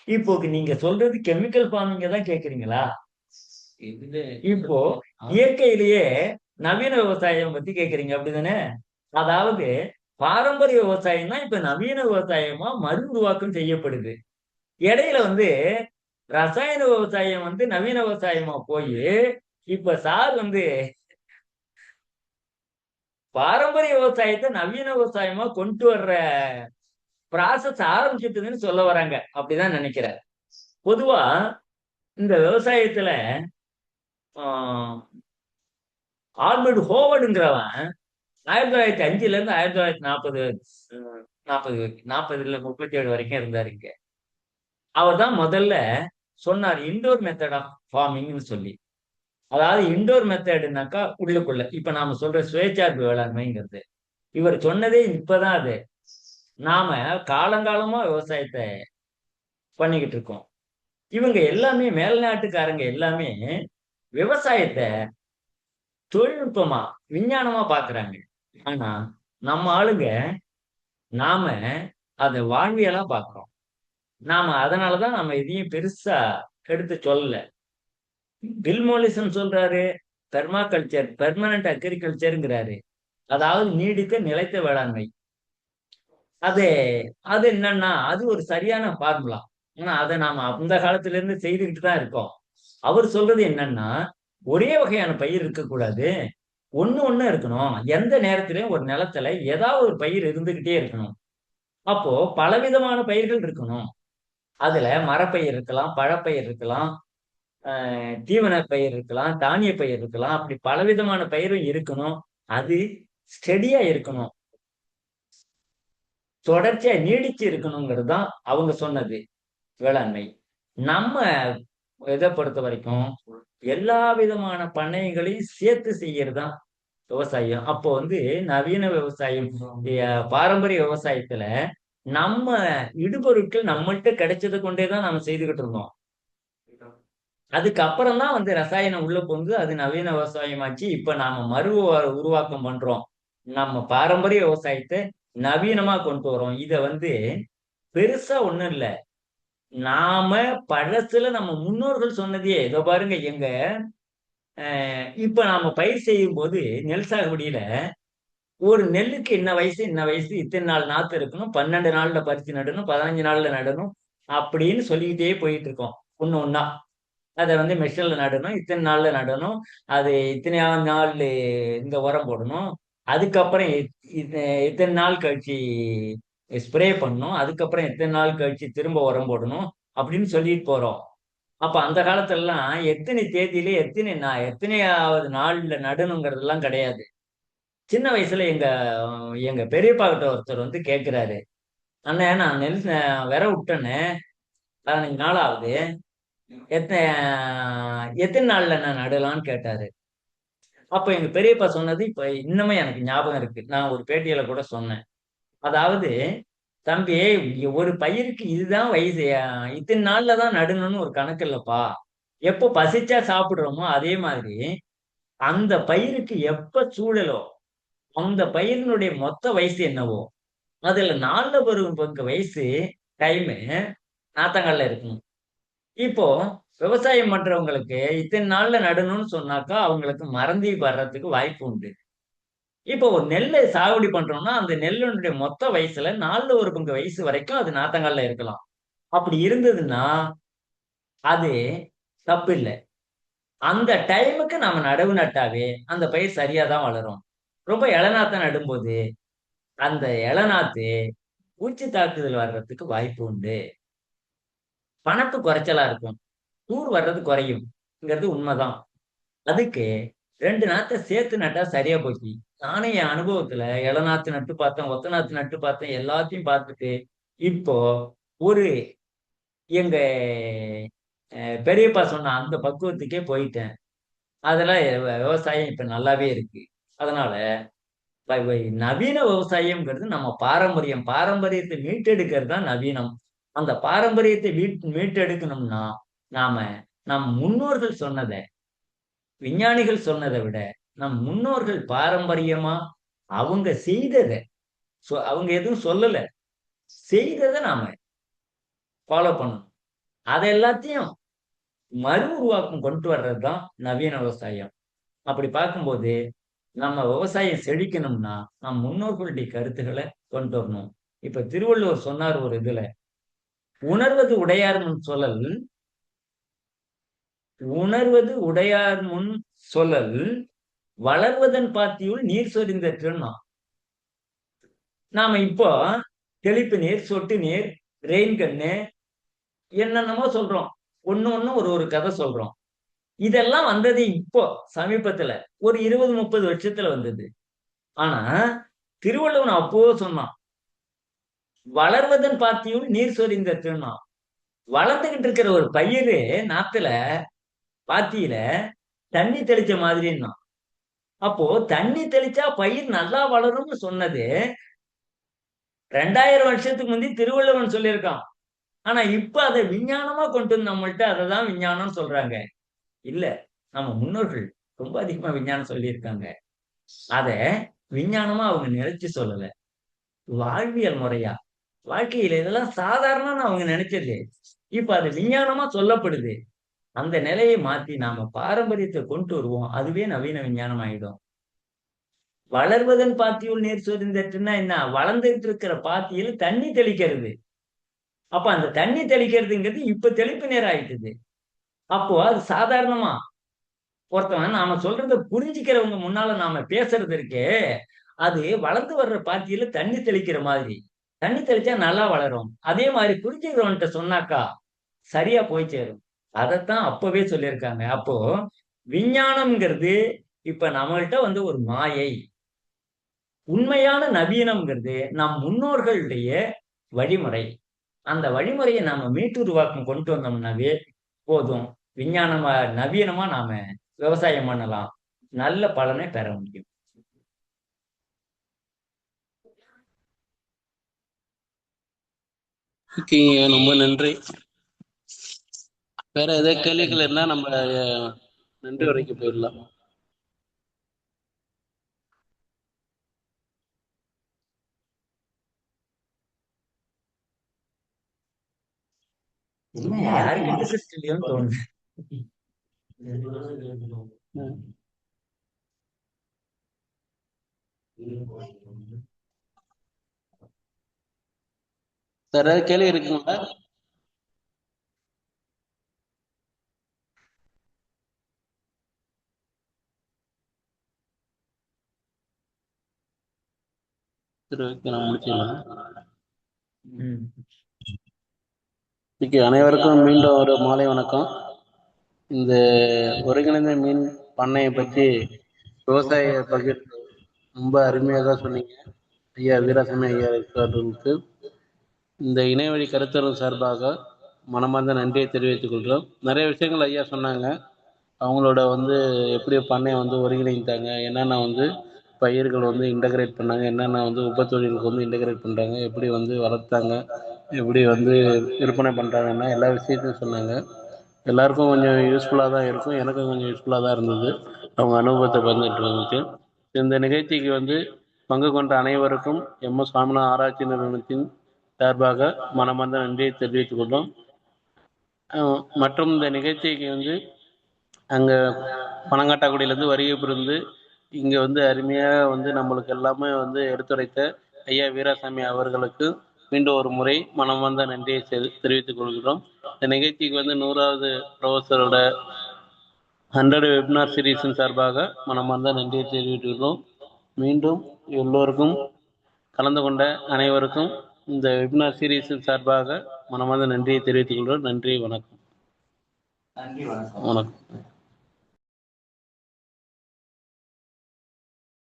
இப்போ நீங்க சொல்றது கெமிக்கல் ஃபார்மிங்க தான் கேக்குறீங்களா? இப்போ இயற்கையிலேயே நவீன விவசாயம் பத்தி கேக்குறீங்க, அப்படிதானே? அதாவது பாரம்பரிய விவசாயம் தான் இப்ப நவீன விவசாயமா மறு உருவாக்கம் செய்யப்படுது. இடையில ரசாயன விவசாயம் நவீன விவசாயமா போய் இப்ப சார் பாரம்பரிய விவசாயத்தை நவீன விவசாயமா கொண்டு வர்ற ப்ராசஸ் ஆரம்பிச்சிட்டுதுன்னு சொல்ல வராங்க. அப்படிதான் நினைக்கிறேன். பொதுவா இந்த விவசாயத்துல ஆல்பர்ட் ஹோவர்டுங்கிறவன் 1905 இருந்து 1940 வரைக்கும் இருந்தாருங்க. அவர் தான் முதல்ல சொன்னார் இண்டோர் மெத்தட் ஆஃப் ஃபார்மிங்னு சொல்லி. அதாவது இண்டோர் மெத்தடுனாக்கா உள்ளுக்குள்ள இப்ப நாம சொல்ற சுயசார்பு வேளாண்மைங்கிறது இவர் சொன்னதே இப்பதான். அது நாம காலங்காலமா விவசாயத்தை பண்ணிக்கிட்டு இருக்கோம். இவங்க எல்லாமே மேல்நாட்டுக்காரங்க எல்லாமே விவசாயத்தை தொழில்நுட்பமா விஞ்ஞானமா பாக்குறாங்க. ஆனா நம்ம ஆளுங்க நாம அதை வாழ்வியலா பாக்குறோம். நாம அதனாலதான் நம்ம எதையும் பெருசா எடுத்து சொல்லல. பில் மோலிசன் சொல்றாரு பெர்மாகல்ச்சர், பெர்மனன்ட் அக்ரிகல்ச்சருங்கிறாரு. அதாவது நீடித்த நிலைத்த வேளாண்மை. அது அது என்னன்னா அது ஒரு சரியான ஃபார்முலா. ஆனா அதை நாம அந்த காலத்துல இருந்து செய்துக்கிட்டு தான் இருக்கோம். அவர் சொல்றது என்னன்னா ஒரே வகையான பயிர் இருக்கக்கூடாது, ஒண்ணு இருக்கணும். எந்த நேரத்திலையும் ஒரு நிலத்துல ஏதாவது ஒரு பயிர் இருந்துகிட்டே இருக்கணும். அப்போ பலவிதமான பயிர்கள் இருக்கணும். அதுல மரப்பயிர் இருக்கலாம், பழப்பயிர் இருக்கலாம், தீவன பயிர் இருக்கலாம், தானிய பயிர் இருக்கலாம். அப்படி பலவிதமான பயிரும் இருக்கணும். அது ஸ்டெடியா இருக்கணும், தொடர்ச்சியா நீடிச்சு இருக்கணுங்கிறது தான் அவங்க சொன்னது வேளாண்மை. நம்ம இதை பொறுத்த வரைக்கும் எல்லா விதமான பண்ணைகளையும் சேர்த்து செய்யறது தான் விவசாயம். அப்போ நவீன விவசாயம், பாரம்பரிய விவசாயத்துல நம்ம இடுபொருட்கள் நம்மள்ட்ட கிடைச்சதை கொண்டேதான் நாம செய்துகிட்டு இருந்தோம். அதுக்கப்புறம் தான் வந்து ரசாயனம் உள்ள புகுந்து அது நவீன விவசாயமாச்சு. இப்ப நாம உருவாக்கம் பண்றோம். நம்ம பாரம்பரிய விவசாயத்தை நவீனமா கொண்டு வரோம். இத வந்து பெருசா ஒண்ணும் இல்ல. நாம பழசுல நம்ம முன்னோர்கள் சொன்னதையே இதோ பாருங்க. இப்ப நாம பயிர் செய்யும் போது நெல் சாகுபடியில ஒரு நெல்லுக்கு இன்ன வயசு இத்தனை நாள் நாத்து இருக்கணும், 12 நாள்ல பறிச்சு நடணும், 15 நாள்ல நடணும் அப்படின்னு சொல்லிக்கிட்டே போயிட்டு இருக்கோம். ஒண்ணு ஒண்ணா அதை வந்து மெஷின்ல நடணும், இத்தனை நாள்ல நடணும், அது இத்தனையாவது நாள் இந்த உரம் போடணும், அதுக்கப்புறம் இத்தனை நாள் கழிச்சு ஸ்ப்ரே பண்ணணும், அதுக்கப்புறம் எத்தனை நாள் கழிச்சு திரும்ப உரம் போடணும் அப்படின்னு சொல்லிட்டு போறோம். அப்ப அந்த காலத்துல எல்லாம் எத்தனை தேதியில எத்தனையாவது நாள்ல நடணுங்கிறதெல்லாம் கிடையாது. சின்ன வயசுல எங்க எங்க பெரியப்பா கிட்ட ஒருத்தர் வந்து கேட்கிறாரு, அண்ணே நான் நெல் விர விட்டேன்னு 15 நாள் ஆகுது, எத்தனை எத்தனை நாள்ல நான் நடலான்னு கேட்டாரு. அப்ப எங்க பெரியப்பா சொன்னது இப்ப இன்னுமே எனக்கு ஞாபகம் இருக்கு. நான் ஒரு பேட்டியில கூட சொன்னேன். அதாவது, தம்பி, ஒரு பயிருக்கு இதுதான் வயசு, இத்தனை நாள்ல தான் நடணும்னு ஒரு கணக்கு இல்லப்பா. எப்போ பசிச்சா சாப்பிடுறோமோ அதே மாதிரி அந்த பயிருக்கு எப்ப சூழலோ அந்த பயிரினுடைய மொத்த வயசு என்னவோ அதுல 4 வயசு டைமு நாத்தங்கள்ல இருக்கணும். இப்போ விவசாயம் பண்றவங்களுக்கு இத்தனை நாள்ல நடணும்னு சொன்னாக்கா அவங்களுக்கு மறந்து வர்றதுக்கு வாய்ப்பு உண்டு. இப்போ ஒரு நெல்லை சாகுபடி பண்றோம்னா அந்த நெல்லுடைய மொத்த வயசுல 4 வயசு வரைக்கும் அது நாத்தங்கள்ல இருக்கலாம். அப்படி இருந்ததுன்னா அது தப்பு இல்லை. அந்த டைமுக்கு நாம நடவு நட்டாவே அந்த பயிர் சரியாதான் வளரும். ரொம்ப இளநாத்த நடும்போது அந்த இளநாத்து பூச்சி தாக்குதல் வர்றதுக்கு வாய்ப்பு உண்டு. பணத்து குறைச்சலா இருக்கும், தூர் வர்றது குறையும்ங்கிறது உண்மைதான். அதுக்கு 2 நாத்தை சேர்த்து நட்டா சரியா போச்சு. நானே என் அனுபவத்துல இளநாத்து நட்டு பார்த்தேன், ஒத்த நாத்து நட்டு பார்த்தேன், எல்லாத்தையும் பார்த்துட்டு இப்போ ஒரு எங்க பெரியப்பா சொன்ன அந்த பக்குவத்துக்கே போயிட்டேன். அதெல்லாம் விவசாயம் இப்ப நல்லாவே இருக்கு. அதனால நவீன விவசாயம்ங்கிறது நம்ம பாரம்பரியத்தை மீட்டெடுக்கிறது தான் நவீனம். அந்த பாரம்பரியத்தை மீட்டெடுக்கணும்னா நாம நம் முன்னோர்கள் சொன்னதை, விஞ்ஞானிகள் சொன்னதை விட நம் முன்னோர்கள் பாரம்பரியமா அவங்க செய்ததை, அவங்க எதுவும் சொல்லல, செய்ததை நாம ஃபாலோ பண்ணணும். அதை எல்லாத்தையும் மறு உருவாக்கம் கொண்டு வர்றதுதான் நவீன விவசாயம். அப்படி பார்க்கும்போது நம்ம விவசாயம் செழிக்கணும்னா நம் முன்னோர்களுடைய கருத்துக்களை கொண்டு வரணும். இப்ப திருவள்ளுவர் சொன்னார் ஒரு இதுல, உணர்வது உடையார் முன் சொல்லல் வளர்வதன் பாத்தியுள் நீர் சொரிந்தற்றுன்னா. நாம இப்போ தெளிப்பு நீர், சொட்டு நீர், ரெயின் கண்ணு என்னென்னமோ சொல்றோம். ஒண்ணு ஒரு கதை சொல்றோம். இதெல்லாம் வந்தது இப்போ சமீபத்துல ஒரு 20-30 வருஷத்துல வந்தது. ஆனா திருவள்ளுவன் அப்போ சொன்னான், வளர்வதன் பாத்தியுள் நீர் சொரிந்தற்றுன்னா. வளர்ந்துகிட்டு இருக்கிற ஒரு பயிர் நாத்துல பாத்தியில தண்ணி தெளிச்ச மாதிரின்னா. அப்போ தண்ணி தெளிச்சா பயிர் நல்லா வளரும்னு சொன்னது 2000 வருஷத்துக்கு முந்தி திருவள்ளுவன் சொல்லியிருக்கான். ஆனா இப்ப அதை விஞ்ஞானமா கொண்டு வந்து நம்மள்ட்ட அதை தான் விஞ்ஞானம் சொல்றாங்க. இல்ல, நம்ம முன்னோர்கள் ரொம்ப அதிகமா விஞ்ஞானம் சொல்லியிருக்காங்க. அத விஞ்ஞானமா அவங்க நினைச்சு சொல்லல, வாழ்வியல் முறையா, வாழ்க்கையில இதெல்லாம் சாதாரணம்னு அவங்க நினைச்சது இப்ப அது விஞ்ஞானமா சொல்லப்படுது. அந்த நிலையை மாத்தி நாம பாரம்பரியத்தை கொண்டு வருவோம். அதுவே நவீன விஞ்ஞானம் ஆயிடும். வளர்வதன் பாத்தியுள் நீர் சொரிந்தற்றுன்னா என்ன? வளர்ந்துட்டு இருக்கிற பாத்தியில தண்ணி தெளிக்கிறது. அப்ப அந்த தண்ணி தெளிக்கிறதுங்கிறது இப்ப தெளிப்பு நீர் ஆயிட்டுது. அப்போ அது சாதாரணமா ஒருத்தவன் நாம சொல்றத புரிஞ்சுக்கிறவங்க முன்னால நாம பேசுறது இருக்கே, அது வளர்ந்து வர்ற பாத்தியில தண்ணி தெளிக்கிற மாதிரி. தண்ணி தெளிச்சா நல்லா வளரும். அதே மாதிரி புரிஞ்சுக்கிறவன்கிட்ட சொன்னாக்கா சரியா போய் சேரும். அதைத்தான் அப்பவே சொல்லியிருக்காங்க. அப்போ விஞ்ஞானம்ங்கிறது இப்ப நம்மள்ட்ட வந்து ஒரு மாயை. உண்மையான நவீனம்ங்கிறது நம் முன்னோர்களுடைய வழிமுறை. அந்த வழிமுறையை நாம மீட்டுருவாக்கம் கொண்டு வந்தோம்னாவே போதும். விஞ்ஞானமா நவீனமா நாம விவசாயம் பண்ணலாம், நல்ல பலனை பெற முடியும். ஓகேங்க, ரொம்ப நன்றி. வேற ஏதாவது கேள்விகள் இருந்தா நம்ம நன்றி உரைக்கு போயிடலாம். என்ன யாருக்கும் இன்ட்ரெஸ்ட் இல்லையோன்னு தோணுது. வேற ஏதாவது கேள்வி இருக்குங்களா? சரி, ஓகே, நான் முடிச்சிடலாம். ம். ஓகே, அனைவருக்கும் மீண்டும் ஒரு மாலை வணக்கம். இந்த ஒருங்கிணைந்த மீன் பண்ணையை பற்றி விவசாய பகிர்வு ரொம்ப அருமையாக சொன்னீங்க ஐயா வீராசாமி ஐயா அவர்களுக்கு இந்த இணையவழி கருத்தரங்கு சார்பாக மனமார்ந்த நன்றியை தெரிவித்துக் கொள்கிறோம். நிறைய விஷயங்கள் ஐயா சொன்னாங்க. அவங்களோட வந்து எப்படி பண்ணையை வந்து ஒருங்கிணைந்தாங்க, என்னென்ன வந்து பயிர்கள் வந்து இன்டகிரேட் பண்ணாங்க, என்னென்ன வந்து உபத்தொழிலுக்கு வந்து இன்டகிரேட் பண்ணுறாங்க, எப்படி வந்து வளர்த்தாங்க, எப்படி வந்து விற்பனை பண்ணுறாங்கன்னா எல்லா விஷயத்தையும் சொன்னாங்க. எல்லாருக்கும் கொஞ்சம் யூஸ்ஃபுல்லாக தான் இருக்கும். எனக்கும் கொஞ்சம் யூஸ்ஃபுல்லாக தான் இருந்தது அவங்க அனுபவத்தை பகிர்ந்துட்டு இருந்துச்சு. இந்த நிகழ்ச்சிக்கு வந்து பங்கு கொண்ட அனைவருக்கும் எம்எஸ் சுவாமிநாதன் ஆராய்ச்சி நிறுவனத்தின் சார்பாக மனமார்ந்த நன்றியை தெரிவித்துக் கொண்டோம். மற்றும் இந்த நிகழ்ச்சிக்கு வந்து அங்கே பனங்காட்டாக்குடியிலேருந்து வருகை புரிந்து இங்கே வந்து அருமையாக வந்து நம்மளுக்கு எல்லாமே வந்து எடுத்துரைத்த ஐயா வீராசாமி அவர்களுக்கு மீண்டும் ஒரு முறை மனமார்ந்த நன்றியை தெரிவித்துக் கொள்கிறோம். இந்த நிகழ்ச்சிக்கு வந்து 100வது ப்ரொஃபஸரோட 100 வெபினார் சீரீஸின் சார்பாக மனமார்ந்த நன்றியை தெரிவித்துள்ளோம். மீண்டும் எல்லோருக்கும் கலந்து கொண்ட அனைவருக்கும் இந்த வெபினார் சீரீஸின் சார்பாக மனமார்ந்த நன்றியை தெரிவித்துக் கொள்கிறோம். நன்றி, வணக்கம். நன்றி, வணக்கம். வணக்கம்.